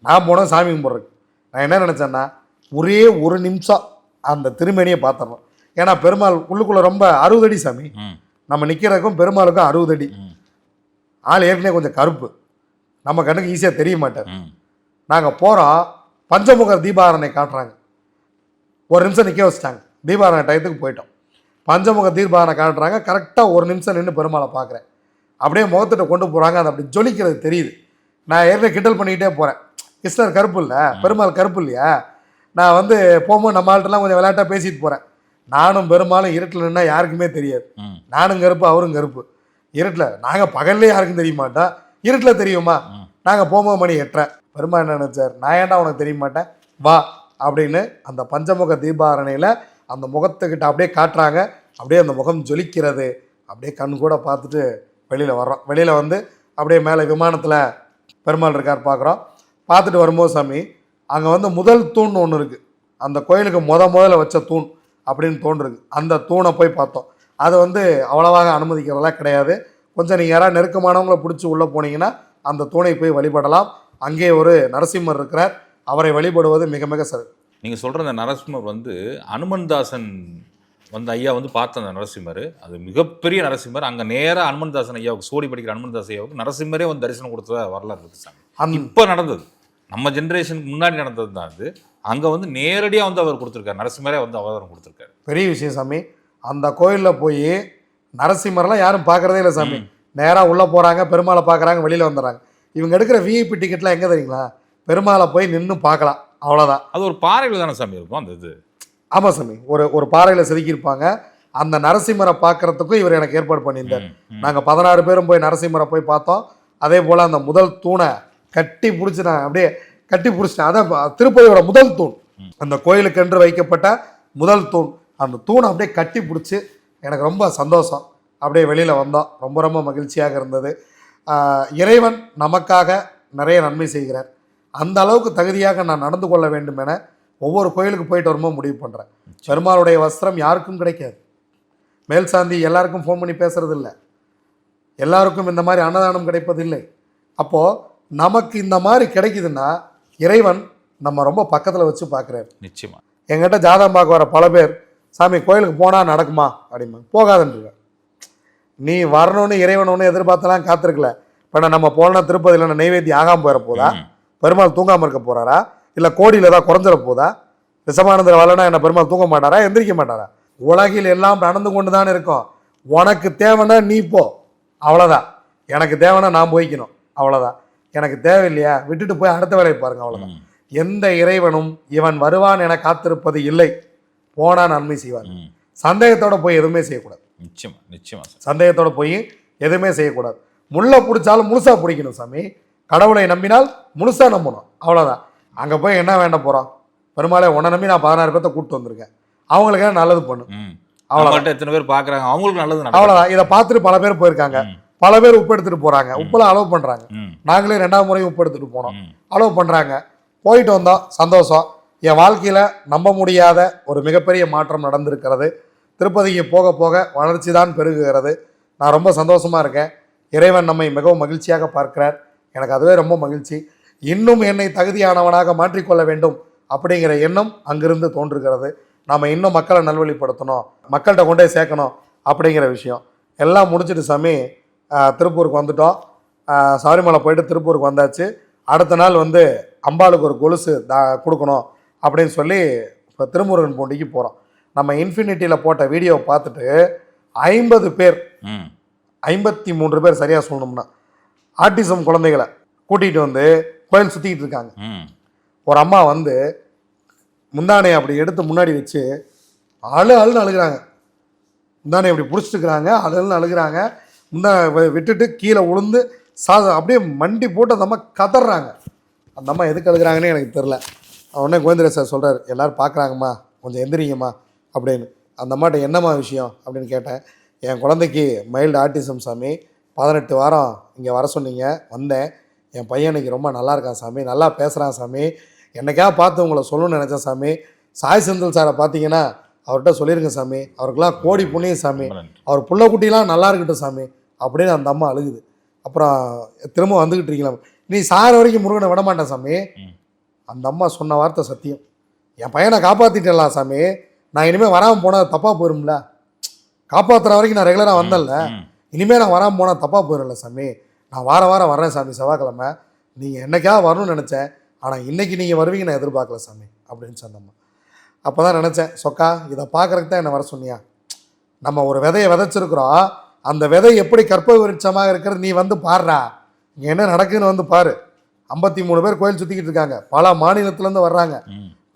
நான் போனோம் சாமி கும்பிட்றேன். நான் என்ன நினச்சேன்னா, ஒரே ஒரு நிமிஷம் அந்த திருமேனியை பார்த்துட்றோம். ஏன்னா பெருமாள் உள்ளுக்குள்ளே ரொம்ப 60 அடி சாமி, நம்ம நிற்கிறதுக்கும் பெருமாளுக்கும் 60 அடி. ஆள் ஏற்கனவே கொஞ்சம் கருப்பு, நம்ம கண்ணுக்கு ஈஸியாக தெரிய மாட்டார். நாங்கள் போகிறோம், பஞ்சமுக தீபாரணை காட்டுறாங்க. ஒரு நிமிஷம் நிற்க வச்சுட்டாங்க, தீபாரணை டயத்துக்கு போயிட்டோம். பஞ்சமுக தீபாரணை காட்டுறாங்க. கரெக்டாக ஒரு நிமிஷம் நின்று பெருமாளை பார்க்குறேன். அப்படியே முகத்திட்ட கொண்டு போகிறாங்க, அது அப்படி ஜொலிக்கிறது தெரியுது. நான் ஏற்கனவே கிண்டல் பண்ணிக்கிட்டே போகிறேன், கிருஷ்ணர் கருப்பு இல்லை, பெருமாள் கருப்பு இல்லையா. நான் வந்து போகும்போது நம்ம ஆள்கிட்டலாம் கொஞ்சம் விளையாட்டாக பேசிட்டு போகிறேன். நானும் பெருமாளும் இருட்டில் நின்னா யாருக்குமே தெரியாது. நானும் கருப்பு, அவரும் கருப்பு. இருட்டில் நாங்கள் பகல்லே யாருக்கும் தெரிய மாட்டோம், இருட்டில் தெரியுமா. நாங்கள் போகும்போது மணி 8:30. பெருமாள் என்ன நினச்சார், நான் ஏன்டா உனக்கு தெரிய மாட்டேன் வா அப்படின்னு அந்த பஞ்சமுக தீபாரணையில் அந்த முகத்துக்கிட்ட அப்படியே காட்டுறாங்க. அப்படியே அந்த முகம் ஜொலிக்கிறது. அப்படியே கண் கூட பார்த்துட்டு வெளியில் வர்றோம். வெளியில் வந்து அப்படியே மேலே விமானத்தில் பெருமாள் இருக்கார் பார்க்குறோம். பார்த்துட்டு வரும்போது சாமி அங்கே வந்து முதல் தூண் ஒன்று இருக்குது. அந்த கோயிலுக்கு முதல்ல வச்ச தூண் அப்படின்னு தோன்றுருக்கு. அந்த தூணை போய் பார்த்தோம். அதை வந்து அவ்வளவாக அனுமதிக்கிறதெல்லாம் கிடையாது. கொஞ்சம் நீங்கள் யாராவது நெருக்கமானவங்களை பிடிச்சி உள்ளே போனீங்கன்னா அந்த தூணை போய் வழிபடலாம். அங்கே ஒரு நரசிம்மர் இருக்கிறார், அவரை வழிபடுவது மிக மிக சரி. நீங்கள் சொல்கிற அந்த நரசிம்மர் வந்து அனுமன்தாசன் வந்து ஐயா வந்து பார்த்த அந்த நரசிம்மர், அது மிகப்பெரிய நரசிம்மர். அங்கே நேராக அனுமன்தாசன் ஐயாவுக்கு, சோடி படிக்கிற அனுமன்தாசன் ஐயாவுக்கு நரசிம்மரே வந்து தரிசனம் கொடுத்ததா வரலாறு இருக்குது சாமி. இப்போ நடந்தது, நம்ம ஜென்ரேஷனுக்கு முன்னாடி நடந்தது தான் அது. அங்கே வந்து நேரடியாக வந்து அவர் கொடுத்துருக்காரு, நரசிம்மரே வந்து அவதாரம் கொடுத்துருக்காரு. பெரிய விஷயம் சாமி. அந்த கோயிலில் போய் நரசிம்மர்லாம் யாரும் பார்க்குறதே இல்லை சாமி. நேராக உள்ளே போகிறாங்க, பெருமாளை பார்க்குறாங்க, வெளியில் வந்துடுறாங்க. இவங்க எடுக்கிற விஐபி டிக்கெட்லாம் எங்கே தெரியுங்களா? பெருமாளை போய் நின்று பார்க்கலாம், அவ்வளோதான். அது ஒரு பாறையில் தானே சாமி இருக்கும் அந்த இது. ஆமாம் சாமி, ஒரு பாறையில் செதுக்கியிருப்பாங்க. அந்த நரசிம்மரை பார்க்குறதுக்கும் இவர் எனக்கு ஏற்பாடு பண்ணியிருந்தார். நாங்கள் 16 பேரும் போய் நரசிம்மரை போய் பார்த்தோம். அதே போல் அந்த முதல் தூணை கட்டி பிடிச்சி நான் அப்படியே கட்டி பிடிச்சிட்டேன். அதான் திருப்பதியோட முதல் தூண், அந்த கோயிலுக்கென்று வைக்கப்பட்ட முதல் தூண். அந்த தூணை அப்படியே கட்டி பிடிச்சி எனக்கு ரொம்ப சந்தோஷம். அப்படியே வெளியில் வந்தோம், ரொம்ப ரொம்ப மகிழ்ச்சியாக இருந்தது. இறைவன் நமக்காக நிறைய நன்மை செய்கிறார். அந்த அளவுக்கு தகுதியாக நான் நடந்து கொள்ள வேண்டும் என ஒவ்வொரு கோயிலுக்கு போயிட்டு வரும்போது முடிவு பண்ணுறேன். பெருமாளுடைய வஸ்திரம் யாருக்கும் கிடைக்காது. மேல் சாந்தி எல்லாருக்கும் ஃபோன் பண்ணி பேசுறது இல்லை, எல்லாருக்கும் இந்த மாதிரி அன்னதானம் கிடைப்பதில்லை. அப்போது நமக்கு இந்த மாதிரி கிடைக்குதுன்னா இறைவன் நம்ம ரொம்ப பக்கத்தில் வச்சு பார்க்குறாரு. நிச்சயமா. எங்கிட்ட ஜாதகம் பார்க்க வர பல பேர், சாமி கோயிலுக்கு போனால் நடக்குமா அப்படிமா, போகாதுன்ற. நீ வரணும்னு இறைவன் ஒன்று எதிர்பார்த்தலாம் காத்திருக்கல. இப்போ நம்ம போனால் திருப்பதியில் நெய்வேத்தியம் ஆகாமல் போயிட போதா? பெருமாள் தூங்காமல் இருக்க போகிறாரா? இல்லை கோடியில் ஏதாவது குறைஞ்சிட போதா? ரிஷபானந்தர் வரலன்னா என்ன பெருமாள் தூங்க மாட்டாரா, எந்திரிக்க மாட்டாரா? உலகில் எல்லாம் நடந்து கொண்டு தான் இருக்கும். உனக்கு தேவைன்னா நீ போ, அவ்வளோதான். எனக்கு தேவைன்னா நான் போய்க்கணும், அவ்வளோதான். எனக்கு தேவையில்லையா விட்டுட்டு போய் அடுத்த வேலையை பாருங்க, அவ்வளோதான். எந்த இறைவனும் இவன் வருவான் என காத்திருப்பது இல்லை. போனா நன்மை செய்வார். சந்தேகத்தோட போய் எதுவுமே செய்யக்கூடாது. நிச்சயமா நிச்சயமா. சந்தேகத்தோட போய் எதுவுமே செய்யக்கூடாது. முள்ளை பிடிச்சாலும் முழுசா பிடிக்கணும் சாமி. கடவுளை நம்பினால் முழுசா நம்பணும், அவ்வளோதான். அங்கே போய் என்ன வேண்ட போகிறோம்? பெருமாளே உன்னை நம்பி நான் 16 பேர்த்த கூப்பிட்டு வந்திருக்கேன், அவங்களுக்கு நல்லது பண்ணு, அவ்வளோதான். எத்தனை பேர் பார்க்குறாங்க, அவங்களுக்கு நல்லது, அவ்வளோதான். இதை பார்த்துட்டு பல பேர் போயிருக்காங்க, பல பேர் உப்பு எடுத்துகிட்டு போகிறாங்க, உப்புலாம் அலோவ் பண்ணுறாங்க. நாங்களே 2ஆவது முறையும் உப்பு எடுத்துகிட்டு போனோம், அலோவ் பண்ணுறாங்க. போயிட்டு வந்தோம், சந்தோஷம். என் வாழ்க்கையில் நம்ப முடியாத ஒரு மிகப்பெரிய மாற்றம் நடந்திருக்கிறது. திருப்பதிக்கு போக போக வளர்ச்சி தான் பெருகுகிறது. நான் ரொம்ப சந்தோஷமாக இருக்கேன். இறைவன் நம்மை மிகவும் மகிழ்ச்சியாக பார்க்கிறார். எனக்கு அதுவே ரொம்ப மகிழ்ச்சி. இன்னும் என்னை தகுதியானவனாக மாற்றிக்கொள்ள வேண்டும் அப்படிங்கிற எண்ணம் அங்கிருந்து தோன்றுகிறது. நாம் இன்னும் மக்களை நல்வழிப்படுத்தணும், மக்கள்கிட்ட கொண்டே சேர்க்கணும் அப்படிங்கிற விஷயம் எல்லாம் முடிச்சுட்டு சாமி திருப்பூருக்கு வந்துட்டோம். சபரிமலை போயிட்டு திருப்பூருக்கு வந்தாச்சு. அடுத்த நாள் வந்து அம்பாளுக்கு ஒரு கொலுசு கொடுக்கணும் அப்படின்னு சொல்லி இப்போ திருமுருகன் பூண்டிக்கு போகிறோம். நம்ம இன்ஃபினிட்டியில் போட்ட வீடியோவை பார்த்துட்டு 50 பேர் 53 பேர் சரியாக சொல்லணும்னா ஆட்டிசம் குழந்தைகளை கூட்டிகிட்டு வந்து கோயில் சுற்றிக்கிட்டு இருக்காங்க. ஒரு அம்மா வந்து முந்தானையை அப்படி எடுத்து முன்னாடி வச்சு அழுன்னு அழுகிறாங்க. முந்தானை அப்படி பிடிச்சிட்டுருக்குறாங்க, அழுன்னு அழுகிறாங்க. விட்டுட்டு கீழே உளுந்து அப்படியே மண்டி போட்டு அந்த அம்மா கதறாங்க. அந்த அம்மா எதுக்கு அழுகிறாங்கன்னு எனக்கு தெரில. உடனே கோவிந்தரே சார் சொல்கிறார், எல்லோரும் பார்க்குறாங்கம்மா, கொஞ்சம் எந்திரிங்கம்மா அப்படின்னு. அந்த அம்மாட்ட என்னம்மா விஷயம் அப்படின்னு கேட்டேன். என் குழந்தைக்கு மைல்டு ஆட்டிசம் சாமி, 18 வாரம் இங்கே வர சொன்னீங்க, வந்தேன். என் பையன் இன்னைக்கு ரொம்ப நல்லா இருக்கான் சாமி, நல்லா பேசுகிறான் சாமி. என்னைக்கா பார்த்து உங்களை சொல்லணும்னு நினச்சேன் சாமி. சாய் செந்தில் சாரை பார்த்தீங்கன்னா அவர்கிட்ட சொல்லிடுங்க சாமி, அவருக்கெல்லாம் கோடி புண்ணியம் சாமி, அவர் புள்ள குட்டிலாம் நல்லா இருக்கட்டும் சாமி அப்படின்னு அந்த அம்மா அழுகுது. அப்புறம் திரும்ப வந்துக்கிட்டு இருக்கீங்களா, நீ சார் வரைக்கும் முருகனை விட மாட்டேன் சாமி. அந்த அம்மா சொன்ன வார்த்தை சத்தியம். என் பையனை காப்பாற்றிட்டேன்லாம் சாமி, நான் இனிமேல் வராமல் போனால் தப்பாக போயிடும்ல. காப்பாற்றுற வரைக்கும் நான் ரெகுலராக வந்தேன்ல, இனிமேல் நான் வராமல் போனால் தப்பாக போயிடும்ல சாமி. நான் வாரம் வர்றேன் சாமி, செவ்வாய்க்கிழமை. நீங்கள் என்னைக்காக வரணும்னு நினச்சேன், ஆனால் இன்றைக்கி நீங்கள் வருவீங்க நான் எதிர்பார்க்கல சாமி அப்படின்னு சொன்னம்மா. அப்போ தான் நினச்சேன், சொக்கா இதை பார்க்குறதுக்கு தான் என்னை வர சொன்னியா? நம்ம ஒரு விதையை விதைச்சிருக்கிறோம், அந்த விதை எப்படி கற்பக விருட்சமாக இருக்கிறது நீ வந்து பாடுறா, இங்கே என்ன நடக்குதுன்னு வந்து பாரு. 53 பேர் கோயில் சுற்றிக்கிட்டு இருக்காங்க, பல மாநிலத்துலேருந்து வர்றாங்க.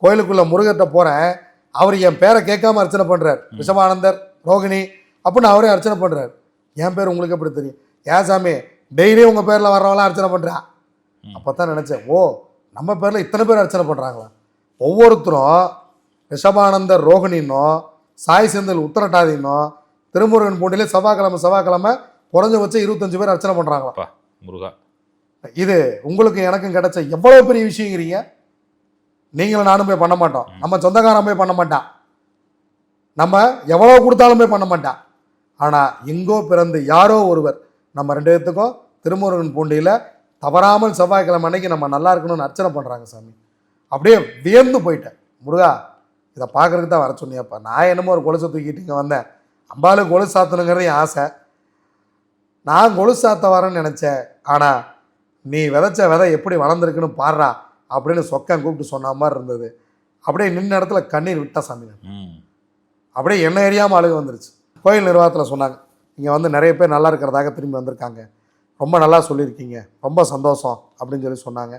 கோயிலுக்குள்ளே முருகர்கிட்ட போகிறேன், அவர் என் பேரை கேட்காம அர்ச்சனை பண்ணுறார். ரிஷபானந்தர், ரோகிணி அப்படின்னு அவரே அர்ச்சனை பண்ணுறார். என் பேர் உங்களுக்கு எப்படி தெரியும்? ஏன் சாமி டெய்லியும் உங்கள் பேரில் வர்றவங்களாம் அர்ச்சனை பண்ணுறா? அப்போ தான் நினச்சேன், ஓ நம்ம பேரில் இத்தனை பேர் அர்ச்சனை பண்ணுறாங்களா. ஒவ்வொருத்தரும் ரிஷபானந்தர் ரோகிணின்னும் சாய் செந்தில் உத்தரட்டாதின்னும் திருமுருகன் பூண்டிலே செவ்வாய்க்கிழமை குறைஞ்சபட்சம் 25 பேர் அர்ச்சனை பண்ணுறாங்களா முருகா. இது உங்களுக்கு எனக்கும் கிடைச்ச எவ்வளோ பெரிய விஷயங்கிறீங்க. நீங்களும் நானும் போய் பண்ண மாட்டோம், நம்ம சொந்தக்காரன் போய் பண்ண மாட்டான், நம்ம எவ்வளோ கொடுத்தாலும் போய் பண்ண மாட்டான். ஆனால் எங்கோ பிறந்து யாரோ ஒருவர் நம்ம 2 பேர்த்துக்கும் திருமுருகன் பூண்டியில் தவறாமல் செவ்வாய்க்கிழமை அன்னைக்கு நம்ம நல்லா இருக்கணும்னு அர்ச்சனை பண்ணுறாங்க சாமி. அப்படியே வியந்து போயிட்டேன். முருகா இதை பார்க்குறதுக்கு தான் வர சொன்னியாப்பா. நான் என்னமோ ஒரு கொலுசை தூக்கிட்டு இங்கே வந்தேன். அம்பாளுக்கு கொலுசு சாத்தணுங்கிறது என் ஆசை. நான் கொலுசு சாத்த வரேன்னு நினச்சேன். ஆனால் நீ விதைச்ச விதை எப்படி வளர்ந்துருக்குன்னு பாடுறா அப்படின்னு சொக்கன் கூப்பிட்டு சொன்ன மாதிரி இருந்தது. அப்படியே நின்ன இடத்துல கண்ணீர் விட்டா சாமி. அப்படியே என்ன எரியாமல் அழுக வந்துருச்சு. கோயில் நிர்வாகத்தில் சொன்னாங்க, இங்கே வந்து நிறைய பேர் நல்லா இருக்கிறதாக திரும்பி வந்திருக்காங்க, ரொம்ப நல்லா சொல்லியிருக்கீங்க, ரொம்ப சந்தோஷம் அப்படின்னு சொல்லி சொன்னாங்க.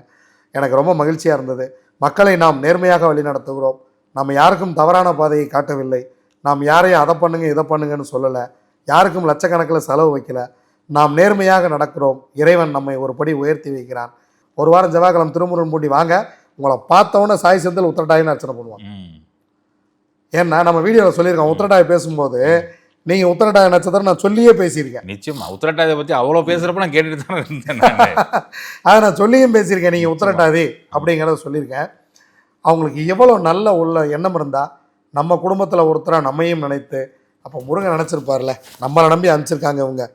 எனக்கு ரொம்ப மகிழ்ச்சியாக இருந்தது. மக்களை நாம் நேர்மையாக வழி நடத்துகிறோம். நம்ம யாருக்கும் தவறான பாதையை காட்டவில்லை. நாம் யாரையும் அதை பண்ணுங்க இதை பண்ணுங்கன்னு சொல்லலை. யாருக்கும் லட்சக்கணக்கில் செலவு வைக்கல. நாம் நேர்மையாக நடக்கிறோம். இறைவன் நம்மை ஒரு படி உயர்த்தி வைக்கிறான். ஒரு வாரம் செவ்வாய்க்கிழமை திருமுருகன் பூண்டி வாங்க, உங்களை பார்த்தவொன்னே சாய் செந்தில் உத்திரட்டாயின்னு அர்ச்சனை பண்ணுவாங்க. ஏன்னா நம்ம வீடியோவில் சொல்லியிருக்கோம், உத்திரட்டாய் பேசும்போது நீங்கள் உத்திரட்டாய நட்சத்திரம் நான் சொல்லியே பேசியிருக்கேன். நிச்சயமா உத்திரட்டாதியை பற்றி அவ்வளோ பேசுகிறப்ப நான் கேட்டுட்டு தான் இருந்தேன். அதை நான் சொல்லியும் பேசியிருக்கேன். நீங்கள் உத்திரட்டாதி அப்படிங்கிறத சொல்லியிருக்கேன். அவங்களுக்கு எவ்வளோ நல்ல உள்ள எண்ணம் இருந்தால் நம்ம குடும்பத்தில் ஒருத்தராக நம்மையும் நினைத்து, அப்போ முருகன் நினச்சிருப்பார்ல, நம்மளை நம்பி அனுப்பிச்சிருக்காங்க இவங்க,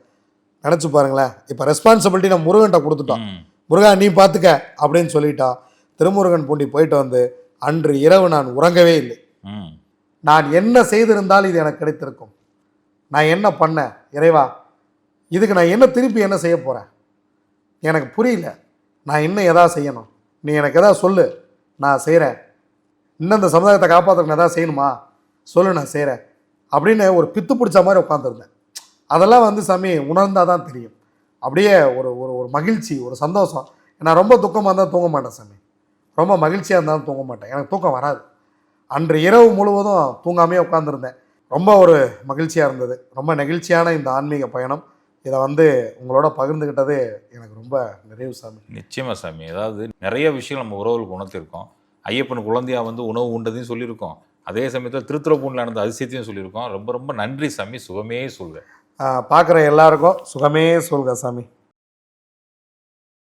நினச்சி பாருங்களேன். இப்போ ரெஸ்பான்சிபிலிட்டி நம்ம முருகன்கிட்ட கொடுத்துட்டோம். முருகா நீ பார்த்துக்க அப்படின்னு சொல்லிட்டா. திருமுருகன் பூண்டி போயிட்டு வந்து அன்று இரவு நான் உறங்கவே இல்லை. நான் என்ன செய்திருந்தால் இது எனக்கு கிடைத்திருக்கும். நான் என்ன பண்ணேன் இறைவா, இதுக்கு நான் என்ன திருப்பி என்ன செய்ய போகிறேன் எனக்கு புரியல. நான் இன்னும் எதாவது செய்யணும், நீ எனக்கு எதாவது சொல்லு, நான் செய்கிறேன். இன்னும் இந்த சமுதாயத்தை காப்பாற்றுக்கு நான் எதாவது செய்யணுமா சொல்லு, நான் செய்கிறேன் அப்படின்னு ஒரு பித்து பிடிச்ச மாதிரி உட்காந்துருந்தேன். அதெல்லாம் வந்து சாமி உணர்ந்தால் தான் தெரியும். அப்படியே ஒரு ஒரு ஒரு மகிழ்ச்சி, ஒரு சந்தோஷம். நான் ரொம்ப துக்கமாக இருந்தால் தூங்க மாட்டேன் சாமி, ரொம்ப மகிழ்ச்சியாக இருந்தாலும் தூங்க மாட்டேன். எனக்கு தூக்கம் வராது. அன்று இரவு முழுவதும் தூங்காமே உட்காந்துருந்தேன். ரொம்ப ஒரு மகிழ்ச்சியாக இருந்தது. ரொம்ப நெகிழ்ச்சியான இந்த ஆன்மீக பயணம். இதை வந்து உங்களோட பகிர்ந்துக்கிட்டது எனக்கு ரொம்ப நிறைவு சாமி. நிச்சயமாக சாமி. அதாவது நிறைய விஷயங்கள் நம்ம உறவுகளுக்கு உணர்த்திருக்கோம். ஐயப்பன் குழந்தையா வந்து உணவு உண்டதையும் சொல்லியிருக்கோம். அதே சமயத்தில் திருத்துறைப்பூண்டில் நடந்த அதிசயத்தையும் சொல்லியிருக்கோம். ரொம்ப ரொம்ப நன்றி சாமி. சுகமே சொல்க. பார்க்குற எல்லாருக்கும் சுகமே சொல்க சாமி.